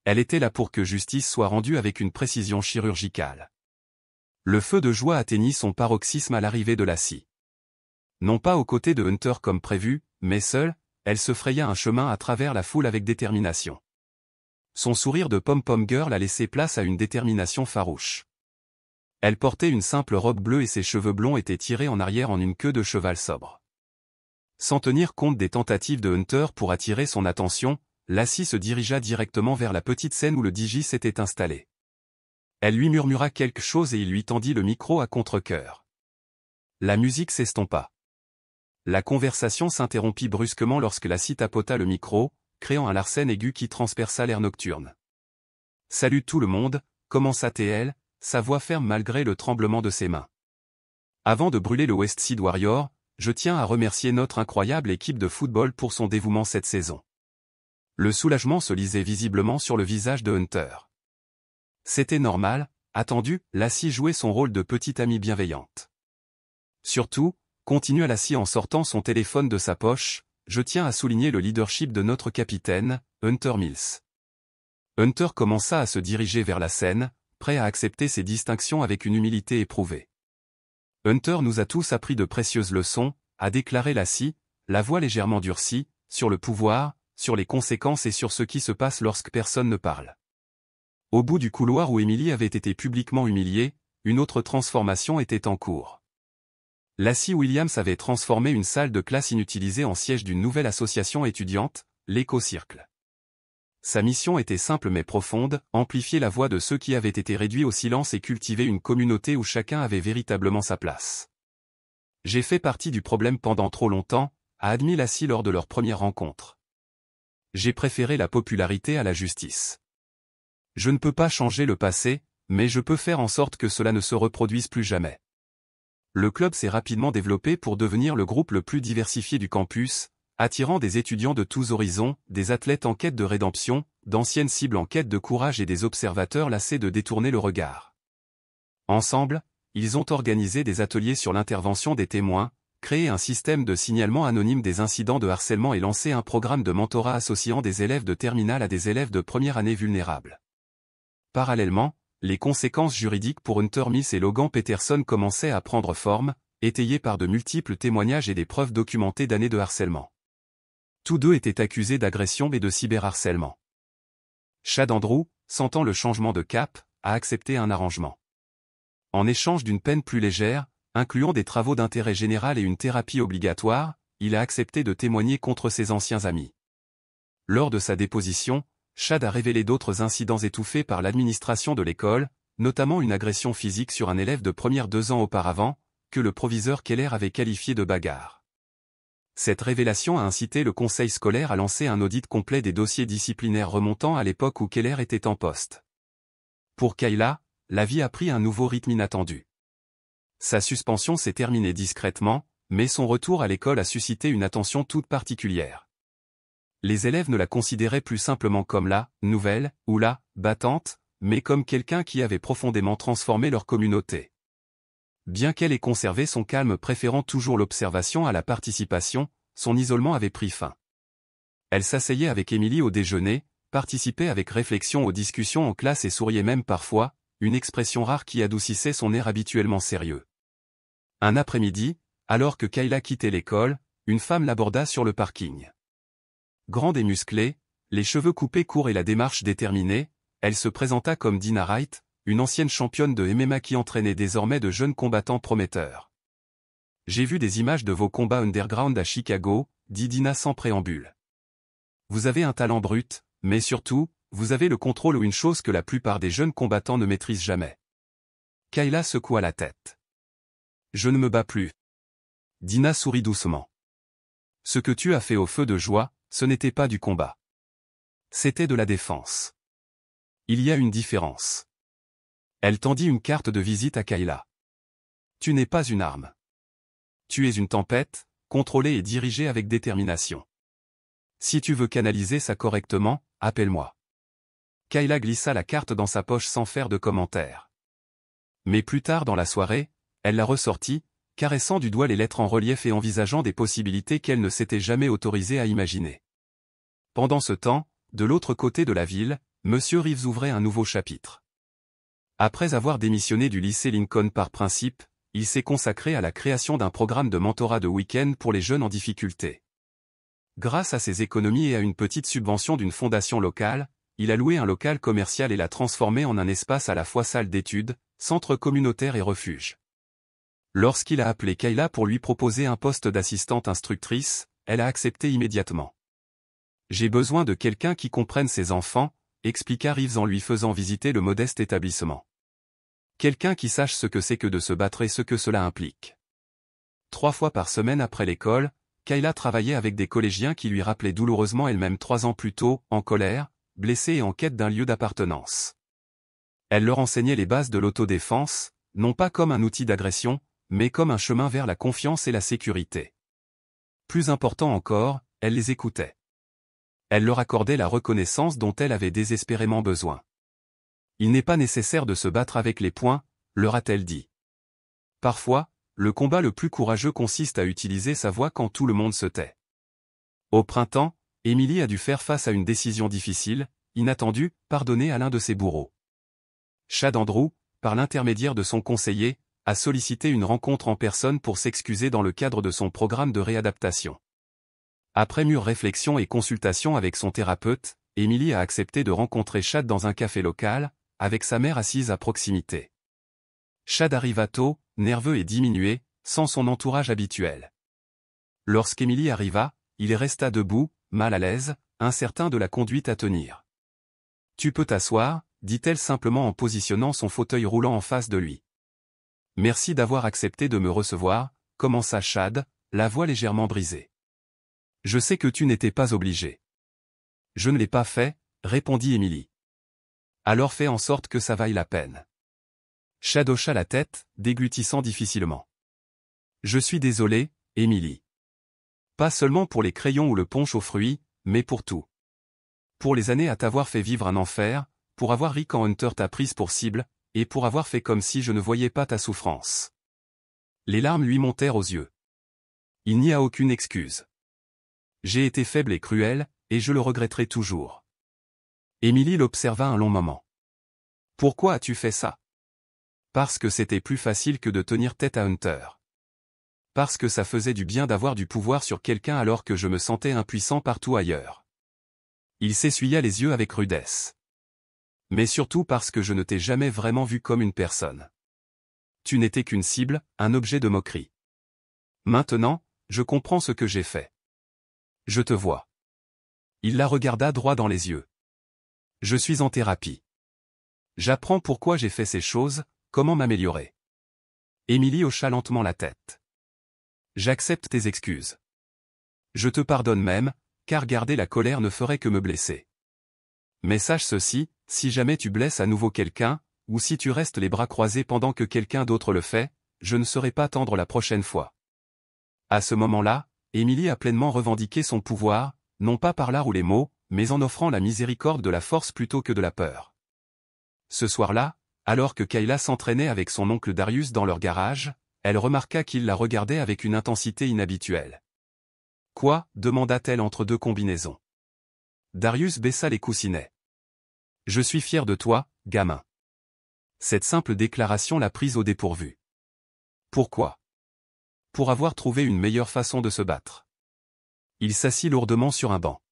Elle était là pour que justice soit rendue avec une précision chirurgicale. Le feu de joie atteignit son paroxysme à l'arrivée de Lassie. Non pas aux côtés de Hunter comme prévu, mais seule, elle se fraya un chemin à travers la foule avec détermination. Son sourire de pom-pom girl a laissé place à une détermination farouche. Elle portait une simple robe bleue et ses cheveux blonds étaient tirés en arrière en une queue de cheval sobre. Sans tenir compte des tentatives de Hunter pour attirer son attention, Lassie se dirigea directement vers la petite scène où le DJ s'était installé. Elle lui murmura quelque chose et il lui tendit le micro à contre-cœur. La musique s'estompa. La conversation s'interrompit brusquement lorsque Lassie tapota le micro, créant un larcène aigu qui transperça l'air nocturne. « Salut tout le monde », commença-t-elle, sa voix ferme malgré le tremblement de ses mains. Avant de brûler le Westside Warrior, je tiens à remercier notre incroyable équipe de football pour son dévouement cette saison. Le soulagement se lisait visiblement sur le visage de Hunter. C'était normal, attendu, Lassie jouait son rôle de petite amie bienveillante. Surtout, continua Lassie en sortant son téléphone de sa poche, je tiens à souligner le leadership de notre capitaine, Hunter Mills. Hunter commença à se diriger vers la scène, prêt à accepter ses distinctions avec une humilité éprouvée. Hunter nous a tous appris de précieuses leçons, a déclaré Lassie, la voix légèrement durcie, sur le pouvoir, sur les conséquences et sur ce qui se passe lorsque personne ne parle. Au bout du couloir où Emily avait été publiquement humiliée, une autre transformation était en cours. Lassie Williams avait transformé une salle de classe inutilisée en siège d'une nouvelle association étudiante, l'Éco-Circle. Sa mission était simple mais profonde, amplifier la voix de ceux qui avaient été réduits au silence et cultiver une communauté où chacun avait véritablement sa place. J'ai fait partie du problème pendant trop longtemps, a admis Lassie lors de leur première rencontre. J'ai préféré la popularité à la justice. Je ne peux pas changer le passé, mais je peux faire en sorte que cela ne se reproduise plus jamais. Le club s'est rapidement développé pour devenir le groupe le plus diversifié du campus, attirant des étudiants de tous horizons, des athlètes en quête de rédemption, d'anciennes cibles en quête de courage et des observateurs lassés de détourner le regard. Ensemble, ils ont organisé des ateliers sur l'intervention des témoins, créé un système de signalement anonyme des incidents de harcèlement et lancé un programme de mentorat associant des élèves de terminale à des élèves de première année vulnérables. Parallèlement, les conséquences juridiques pour Hunter Mills et Logan Peterson commençaient à prendre forme, étayées par de multiples témoignages et des preuves documentées d'années de harcèlement. Tous deux étaient accusés d'agression et de cyberharcèlement. Chad Andrew, sentant le changement de cap, a accepté un arrangement. En échange d'une peine plus légère, incluant des travaux d'intérêt général et une thérapie obligatoire, il a accepté de témoigner contre ses anciens amis. Lors de sa déposition, Chad a révélé d'autres incidents étouffés par l'administration de l'école, notamment une agression physique sur un élève de première 2 ans auparavant, que le proviseur Keller avait qualifié de bagarre. Cette révélation a incité le conseil scolaire à lancer un audit complet des dossiers disciplinaires remontant à l'époque où Keller était en poste. Pour Kayla, la vie a pris un nouveau rythme inattendu. Sa suspension s'est terminée discrètement, mais son retour à l'école a suscité une attention toute particulière. Les élèves ne la considéraient plus simplement comme la « nouvelle » ou la « battante », mais comme quelqu'un qui avait profondément transformé leur communauté. Bien qu'elle ait conservé son calme préférant toujours l'observation à la participation, son isolement avait pris fin. Elle s'asseyait avec Emily au déjeuner, participait avec réflexion aux discussions en classe et souriait même parfois, une expression rare qui adoucissait son air habituellement sérieux. Un après-midi, alors que Kayla quittait l'école, une femme l'aborda sur le parking. Grande et musclée, les cheveux coupés courts et la démarche déterminée, elle se présenta comme Dina Wright, une ancienne championne de MMA qui entraînait désormais de jeunes combattants prometteurs. « J'ai vu des images de vos combats underground à Chicago », dit Dina sans préambule. « Vous avez un talent brut, mais surtout, vous avez le contrôle ou une chose que la plupart des jeunes combattants ne maîtrisent jamais. » Kayla secoua la tête. « Je ne me bats plus. » Dina sourit doucement. « Ce que tu as fait au feu de joie, ce n'était pas du combat. C'était de la défense. Il y a une différence. » Elle tendit une carte de visite à Kayla. « Tu n'es pas une arme. Tu es une tempête, contrôlée et dirigée avec détermination. Si tu veux canaliser ça correctement, appelle-moi. » Kayla glissa la carte dans sa poche sans faire de commentaire. Mais plus tard dans la soirée, elle la ressortit, caressant du doigt les lettres en relief et envisageant des possibilités qu'elle ne s'était jamais autorisée à imaginer. Pendant ce temps, de l'autre côté de la ville, M. Reeves ouvrait un nouveau chapitre. Après avoir démissionné du lycée Lincoln par principe, il s'est consacré à la création d'un programme de mentorat de week-end pour les jeunes en difficulté. Grâce à ses économies et à une petite subvention d'une fondation locale, il a loué un local commercial et l'a transformé en un espace à la fois salle d'études, centre communautaire et refuge. Lorsqu'il a appelé Kayla pour lui proposer un poste d'assistante instructrice, elle a accepté immédiatement. J'ai besoin de quelqu'un qui comprenne ses enfants, expliqua Reeves en lui faisant visiter le modeste établissement. Quelqu'un qui sache ce que c'est que de se battre et ce que cela implique. 3 fois par semaine après l'école, Kayla travaillait avec des collégiens qui lui rappelaient douloureusement elle-même 3 ans plus tôt, en colère, blessée et en quête d'un lieu d'appartenance. Elle leur enseignait les bases de l'autodéfense, non pas comme un outil d'agression, mais comme un chemin vers la confiance et la sécurité. Plus important encore, elle les écoutait. Elle leur accordait la reconnaissance dont elle avait désespérément besoin. Il n'est pas nécessaire de se battre avec les poings, leur a-t-elle dit. Parfois, le combat le plus courageux consiste à utiliser sa voix quand tout le monde se tait. Au printemps, Emily a dû faire face à une décision difficile, inattendue, pardonner à l'un de ses bourreaux. Chad Andrew, par l'intermédiaire de son conseiller, a sollicité une rencontre en personne pour s'excuser dans le cadre de son programme de réadaptation. Après mûre réflexion et consultation avec son thérapeute, Emily a accepté de rencontrer Chad dans un café local, avec sa mère assise à proximité. Chad arriva tôt, nerveux et diminué, sans son entourage habituel. Lorsqu'Emily arriva, il resta debout, mal à l'aise, incertain de la conduite à tenir. « Tu peux t'asseoir » dit-elle simplement en positionnant son fauteuil roulant en face de lui. « Merci d'avoir accepté de me recevoir » commença Chad, la voix légèrement brisée. « Je sais que tu n'étais pas obligé. »« Je ne l'ai pas fait » répondit Emily. « Alors fais en sorte que ça vaille la peine. » Chad hocha la tête, déglutissant difficilement. « Je suis désolé, Emily. Pas seulement pour les crayons ou le punch aux fruits, mais pour tout. Pour les années à t'avoir fait vivre un enfer, pour avoir ri quand Hunter t'a prise pour cible, et pour avoir fait comme si je ne voyais pas ta souffrance. » Les larmes lui montèrent aux yeux. Il n'y a aucune excuse. J'ai été faible et cruel, et je le regretterai toujours. Emily l'observa un long moment. Pourquoi as-tu fait ça? Parce que c'était plus facile que de tenir tête à Hunter. Parce que ça faisait du bien d'avoir du pouvoir sur quelqu'un alors que je me sentais impuissant partout ailleurs. Il s'essuya les yeux avec rudesse. Mais surtout parce que je ne t'ai jamais vraiment vu comme une personne. Tu n'étais qu'une cible, un objet de moquerie. Maintenant, je comprends ce que j'ai fait. Je te vois. Il la regarda droit dans les yeux. Je suis en thérapie. J'apprends pourquoi j'ai fait ces choses, comment m'améliorer. Emily hocha lentement la tête. J'accepte tes excuses. Je te pardonne même, car garder la colère ne ferait que me blesser. Mais sache ceci, si jamais tu blesses à nouveau quelqu'un, ou si tu restes les bras croisés pendant que quelqu'un d'autre le fait, je ne serai pas tendre la prochaine fois. À ce moment-là, Emily a pleinement revendiqué son pouvoir, non pas par l'art ou les mots, mais en offrant la miséricorde de la force plutôt que de la peur. Ce soir-là, alors que Kayla s'entraînait avec son oncle Darius dans leur garage, elle remarqua qu'il la regardait avec une intensité inhabituelle. « Quoi » demanda-t-elle entre deux combinaisons. Darius baissa les coussinets. « Je suis fier de toi, gamin. » Cette simple déclaration l'a prise au dépourvu. Pourquoi? Pour avoir trouvé une meilleure façon de se battre. Il s'assit lourdement sur un banc.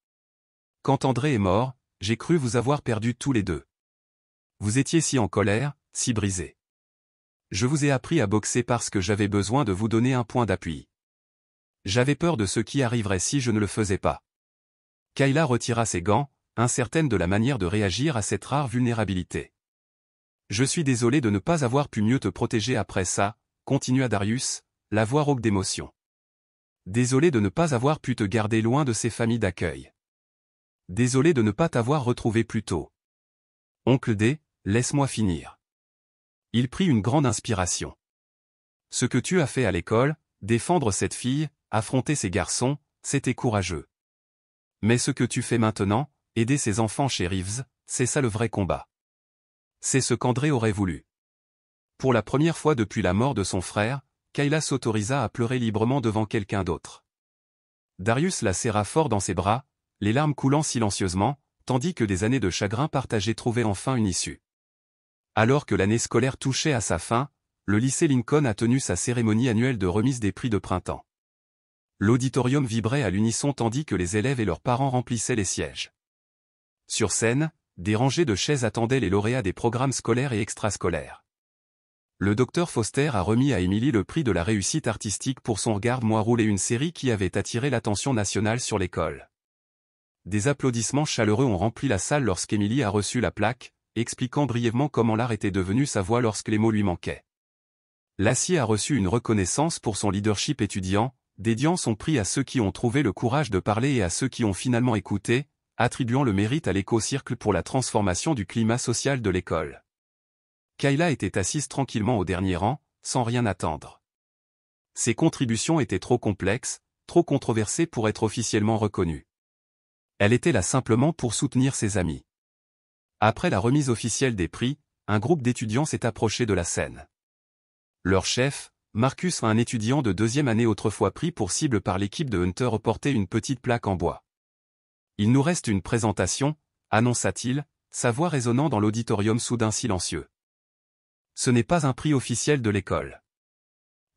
Quand André est mort, j'ai cru vous avoir perdus tous les deux. Vous étiez si en colère, si brisés. Je vous ai appris à boxer parce que j'avais besoin de vous donner un point d'appui. J'avais peur de ce qui arriverait si je ne le faisais pas. Kayla retira ses gants, incertaine de la manière de réagir à cette rare vulnérabilité. Je suis désolé de ne pas avoir pu mieux te protéger après ça, continua Darius, la voix rauque d'émotion. Désolé de ne pas avoir pu te garder loin de ces familles d'accueil. Désolé de ne pas t'avoir retrouvé plus tôt. Oncle D, laisse-moi finir. Il prit une grande inspiration. Ce que tu as fait à l'école, défendre cette fille, affronter ces garçons, c'était courageux. Mais ce que tu fais maintenant, aider ces enfants chez Reeves, c'est ça le vrai combat. C'est ce qu'André aurait voulu. Pour la première fois depuis la mort de son frère, Kayla s'autorisa à pleurer librement devant quelqu'un d'autre. Darius la serra fort dans ses bras, les larmes coulant silencieusement, tandis que des années de chagrin partagé trouvaient enfin une issue. Alors que l'année scolaire touchait à sa fin, le lycée Lincoln a tenu sa cérémonie annuelle de remise des prix de printemps. L'auditorium vibrait à l'unisson tandis que les élèves et leurs parents remplissaient les sièges. Sur scène, des rangées de chaises attendaient les lauréats des programmes scolaires et extrascolaires. Le docteur Foster a remis à Emily le prix de la réussite artistique pour son Regarde-moi rouler, une série qui avait attiré l'attention nationale sur l'école. des applaudissements chaleureux ont rempli la salle lorsqu'Emily a reçu la plaque, expliquant brièvement comment l'art était devenu sa voix lorsque les mots lui manquaient. Lassie a reçu une reconnaissance pour son leadership étudiant, dédiant son prix à ceux qui ont trouvé le courage de parler et à ceux qui ont finalement écouté, attribuant le mérite à l'éco-circle pour la transformation du climat social de l'école. Kayla était assise tranquillement au dernier rang, sans rien attendre. Ses contributions étaient trop complexes, trop controversées pour être officiellement reconnues. Elle était là simplement pour soutenir ses amis. Après la remise officielle des prix, un groupe d'étudiants s'est approché de la scène. Leur chef, Marcus, un étudiant de 2e année autrefois pris pour cible par l'équipe de Hunter, portait une petite plaque en bois. « Il nous reste une présentation », annonça-t-il, sa voix résonnant dans l'auditorium soudain silencieux. « Ce n'est pas un prix officiel de l'école.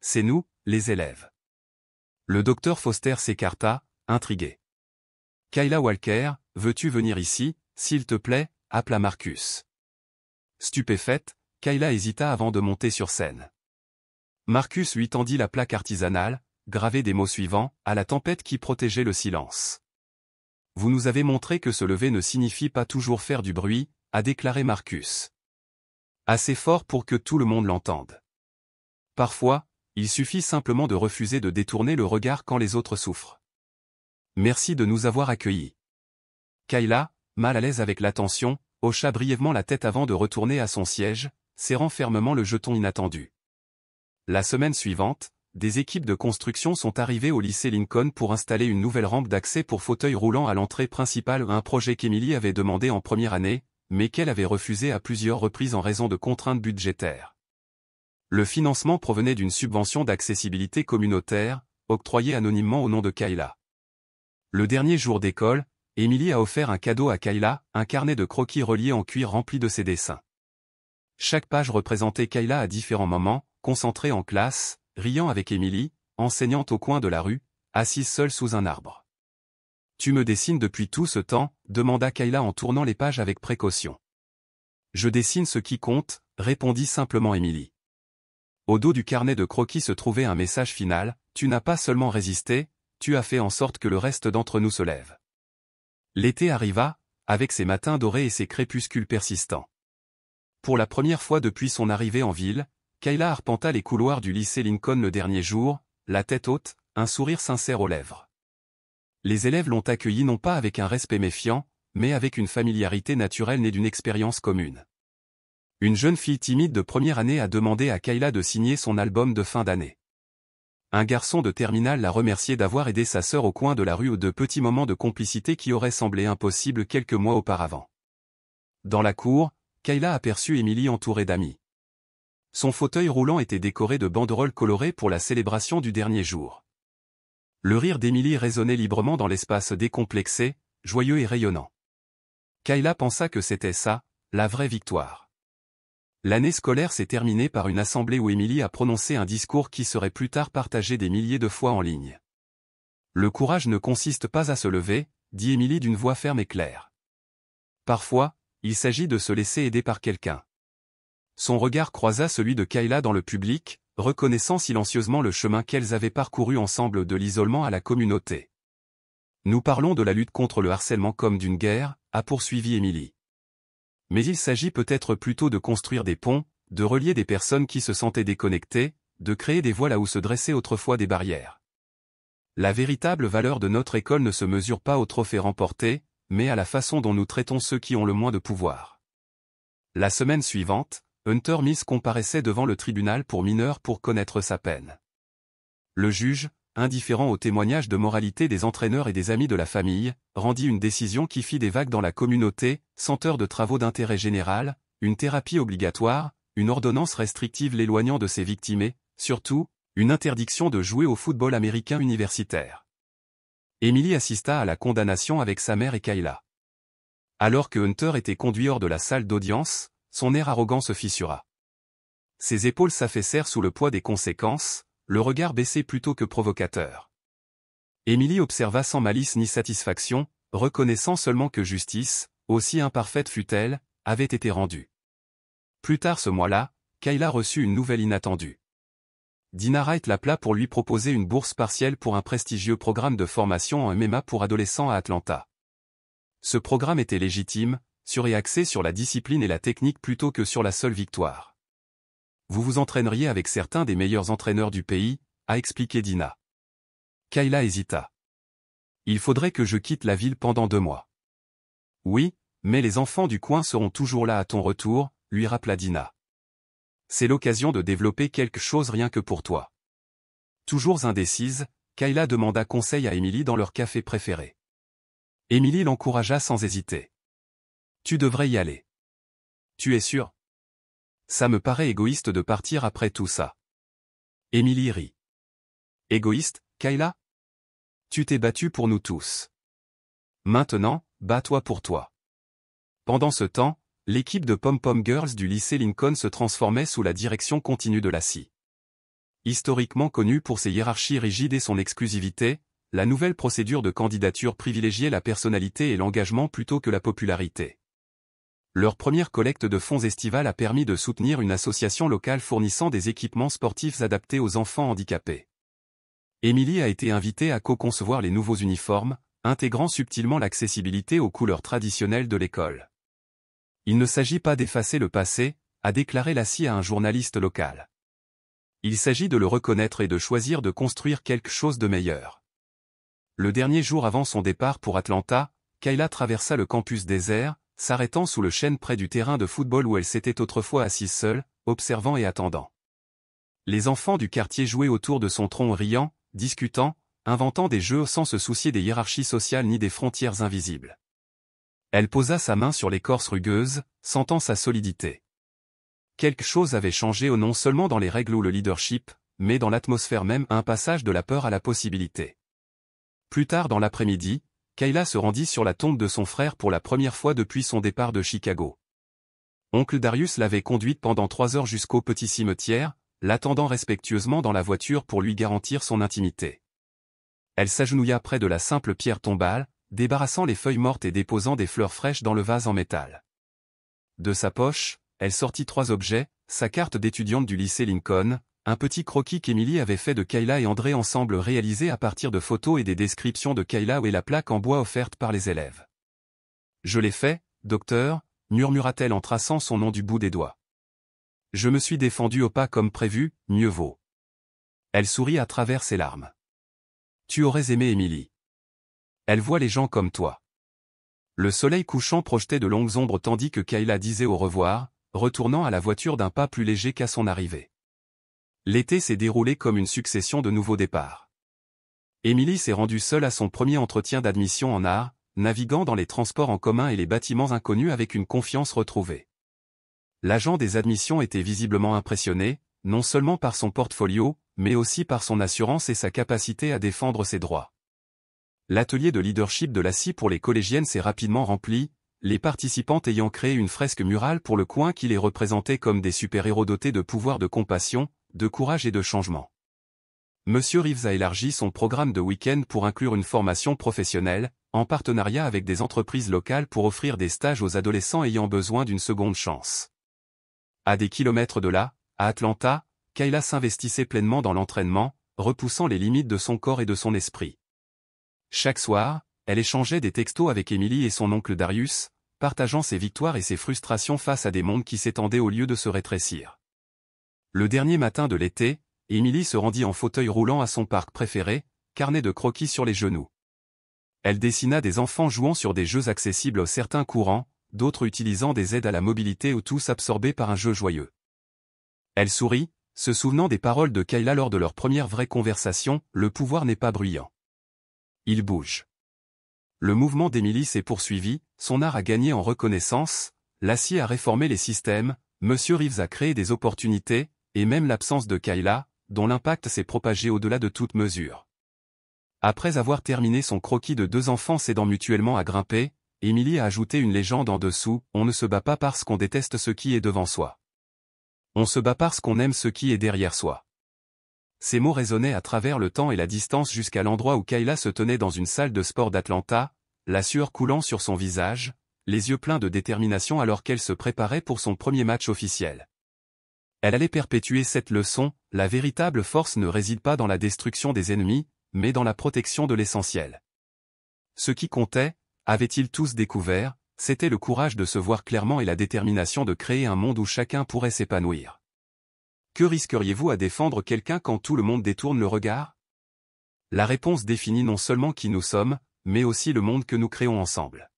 C'est nous, les élèves. » Le docteur Foster s'écarta, intrigué. « Kayla Walker, veux-tu venir ici, s'il te plaît ?» appela Marcus. Stupéfaite, Kayla hésita avant de monter sur scène. Marcus lui tendit la plaque artisanale, gravée des mots suivants, à la tempête qui protégeait le silence. « Vous nous avez montré que se lever ne signifie pas toujours faire du bruit, » a déclaré Marcus. « Assez fort pour que tout le monde l'entende. Parfois, il suffit simplement de refuser de détourner le regard quand les autres souffrent. Merci de nous avoir accueillis. » Kayla, mal à l'aise avec l'attention, hocha brièvement la tête avant de retourner à son siège, serrant fermement le jeton inattendu. La semaine suivante, des équipes de construction sont arrivées au lycée Lincoln pour installer une nouvelle rampe d'accès pour fauteuils roulants à l'entrée principale, un projet qu'Emily avait demandé en première année, mais qu'elle avait refusé à plusieurs reprises en raison de contraintes budgétaires. Le financement provenait d'une subvention d'accessibilité communautaire, octroyée anonymement au nom de Kayla. Le dernier jour d'école, Emily a offert un cadeau à Kayla, un carnet de croquis relié en cuir rempli de ses dessins. Chaque page représentait Kayla à différents moments, concentrée en classe, riant avec Emily, enseignante au coin de la rue, assise seule sous un arbre. « Tu me dessines depuis tout ce temps ?» demanda Kayla en tournant les pages avec précaution. « Je dessine ce qui compte », répondit simplement Emily. Au dos du carnet de croquis se trouvait un message final, « Tu n'as pas seulement résisté, tu as fait en sorte que le reste d'entre nous se lève. » L'été arriva, avec ses matins dorés et ses crépuscules persistants. Pour la première fois depuis son arrivée en ville, Kayla arpenta les couloirs du lycée Lincoln le dernier jour, la tête haute, un sourire sincère aux lèvres. Les élèves l'ont accueillie non pas avec un respect méfiant, mais avec une familiarité naturelle née d'une expérience commune. Une jeune fille timide de première année a demandé à Kayla de signer son album de fin d'année. Un garçon de terminale l'a remercié d'avoir aidé sa sœur au coin de la rue, aux de petits moments de complicité qui auraient semblé impossibles quelques mois auparavant. Dans la cour, Kayla aperçut Emily entourée d'amis. Son fauteuil roulant était décoré de banderoles colorées pour la célébration du dernier jour. Le rire d'Emily résonnait librement dans l'espace décomplexé, joyeux et rayonnant. Kayla pensa que c'était ça, la vraie victoire. L'année scolaire s'est terminée par une assemblée où Emily a prononcé un discours qui serait plus tard partagé des milliers de fois en ligne. Le courage ne consiste pas à se lever, dit Emily d'une voix ferme et claire. Parfois, il s'agit de se laisser aider par quelqu'un. Son regard croisa celui de Kayla dans le public, reconnaissant silencieusement le chemin qu'elles avaient parcouru ensemble de l'isolement à la communauté. Nous parlons de la lutte contre le harcèlement comme d'une guerre, a poursuivi Emily. Mais il s'agit peut-être plutôt de construire des ponts, de relier des personnes qui se sentaient déconnectées, de créer des voies là où se dressaient autrefois des barrières. La véritable valeur de notre école ne se mesure pas au trophée remporté, mais à la façon dont nous traitons ceux qui ont le moins de pouvoir. La semaine suivante, Hunter Mills comparaissait devant le tribunal pour mineurs pour connaître sa peine. Le juge, indifférent aux témoignages de moralité des entraîneurs et des amis de la famille, rendit une décision qui fit des vagues dans la communauté, 100 heures de travaux d'intérêt général, une thérapie obligatoire, une ordonnance restrictive l'éloignant de ses victimes et, surtout, une interdiction de jouer au football américain universitaire. Emily assista à la condamnation avec sa mère et Kayla. Alors que Hunter était conduit hors de la salle d'audience, son air arrogant se fissura. Ses épaules s'affaissèrent sous le poids des conséquences, le regard baissé plutôt que provocateur. Emily observa sans malice ni satisfaction, reconnaissant seulement que justice, aussi imparfaite fût-elle, avait été rendue. Plus tard ce mois-là, Kayla reçut une nouvelle inattendue. Dina Wright l'appela pour lui proposer une bourse partielle pour un prestigieux programme de formation en MMA pour adolescents à Atlanta. Ce programme était légitime, sûr et axé sur la discipline et la technique plutôt que sur la seule victoire. Vous vous entraîneriez avec certains des meilleurs entraîneurs du pays, a expliqué Dina. Kayla hésita. Il faudrait que je quitte la ville pendant 2 mois. Oui, mais les enfants du coin seront toujours là à ton retour, lui rappela Dina. C'est l'occasion de développer quelque chose rien que pour toi. Toujours indécise, Kayla demanda conseil à Emily dans leur café préféré. Emily l'encouragea sans hésiter. Tu devrais y aller. Tu es sûr? Ça me paraît égoïste de partir après tout ça. Emily rit. Égoïste, Kayla? Tu t'es battue pour nous tous. Maintenant, bats-toi pour toi. Pendant ce temps, l'équipe de Pom-Pom Girls du lycée Lincoln se transformait sous la direction continue de Lassie. Historiquement connue pour ses hiérarchies rigides et son exclusivité, la nouvelle procédure de candidature privilégiait la personnalité et l'engagement plutôt que la popularité. Leur première collecte de fonds estivale a permis de soutenir une association locale fournissant des équipements sportifs adaptés aux enfants handicapés. Emily a été invitée à co-concevoir les nouveaux uniformes, intégrant subtilement l'accessibilité aux couleurs traditionnelles de l'école. Il ne s'agit pas d'effacer le passé, a déclaré Lassie à un journaliste local. Il s'agit de le reconnaître et de choisir de construire quelque chose de meilleur. Le dernier jour avant son départ pour Atlanta, Kayla traversa le campus désert, s'arrêtant sous le chêne près du terrain de football où elle s'était autrefois assise seule, observant et attendant. Les enfants du quartier jouaient autour de son tronc riant, discutant, inventant des jeux sans se soucier des hiérarchies sociales ni des frontières invisibles. Elle posa sa main sur l'écorce rugueuse, sentant sa solidité. Quelque chose avait changé non seulement dans les règles ou le leadership, mais dans l'atmosphère même, un passage de la peur à la possibilité. Plus tard dans l'après-midi, Kayla se rendit sur la tombe de son frère pour la première fois depuis son départ de Chicago. Oncle Darius l'avait conduite pendant 3 heures jusqu'au petit cimetière, l'attendant respectueusement dans la voiture pour lui garantir son intimité. Elle s'agenouilla près de la simple pierre tombale, débarrassant les feuilles mortes et déposant des fleurs fraîches dans le vase en métal. De sa poche, elle sortit 3 objets, sa carte d'étudiante du lycée Lincoln, un petit croquis qu'Emily avait fait de Kayla et André ensemble réalisé à partir de photos et des descriptions de Kayla et la plaque en bois offerte par les élèves. « Je l'ai fait, docteur », murmura-t-elle en traçant son nom du bout des doigts. « Je me suis défendue au pas comme prévu, mieux vaut. » Elle sourit à travers ses larmes. « Tu aurais aimé Emily. Elle voit les gens comme toi. » Le soleil couchant projetait de longues ombres tandis que Kayla disait au revoir, retournant à la voiture d'un pas plus léger qu'à son arrivée. L'été s'est déroulé comme une succession de nouveaux départs. Emily s'est rendue seule à son premier entretien d'admission en art, naviguant dans les transports en commun et les bâtiments inconnus avec une confiance retrouvée. L'agent des admissions était visiblement impressionné, non seulement par son portfolio, mais aussi par son assurance et sa capacité à défendre ses droits. L'atelier de leadership de Lassie pour les collégiennes s'est rapidement rempli, les participantes ayant créé une fresque murale pour le coin qui les représentait comme des super-héros dotés de pouvoirs de compassion, de courage et de changement. Monsieur Reeves a élargi son programme de week-end pour inclure une formation professionnelle, en partenariat avec des entreprises locales pour offrir des stages aux adolescents ayant besoin d'une seconde chance. À des kilomètres de là, à Atlanta, Kayla s'investissait pleinement dans l'entraînement, repoussant les limites de son corps et de son esprit. Chaque soir, elle échangeait des textos avec Emily et son oncle Darius, partageant ses victoires et ses frustrations face à des mondes qui s'étendaient au lieu de se rétrécir. Le dernier matin de l'été, Emily se rendit en fauteuil roulant à son parc préféré, carnet de croquis sur les genoux. Elle dessina des enfants jouant sur des jeux accessibles aux certains courants, d'autres utilisant des aides à la mobilité ou tous absorbés par un jeu joyeux. Elle sourit, se souvenant des paroles de Kayla lors de leur première vraie conversation, « Le pouvoir n'est pas bruyant. Il bouge ». Le mouvement d'Emily s'est poursuivi, son art a gagné en reconnaissance, Lassie a réformé les systèmes, Monsieur Reeves a créé des opportunités, et même l'absence de Kayla, dont l'impact s'est propagé au-delà de toute mesure. Après avoir terminé son croquis de 2 enfants s'aidant mutuellement à grimper, Emily a ajouté une légende en dessous, « On ne se bat pas parce qu'on déteste ce qui est devant soi. On se bat parce qu'on aime ce qui est derrière soi. » Ces mots résonnaient à travers le temps et la distance jusqu'à l'endroit où Kayla se tenait dans une salle de sport d'Atlanta, la sueur coulant sur son visage, les yeux pleins de détermination alors qu'elle se préparait pour son premier match officiel. Elle allait perpétuer cette leçon, la véritable force ne réside pas dans la destruction des ennemis, mais dans la protection de l'essentiel. Ce qui comptait, Avaient-ils tous découvert? C'était le courage de se voir clairement et la détermination de créer un monde où chacun pourrait s'épanouir. Que risqueriez-vous à défendre quelqu'un quand tout le monde détourne le regard? La réponse définit non seulement qui nous sommes, mais aussi le monde que nous créons ensemble.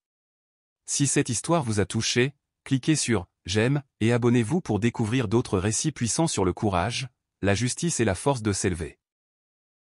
Si cette histoire vous a touché, cliquez sur « J'aime » et abonnez-vous pour découvrir d'autres récits puissants sur le courage, la justice et la force de s'élever.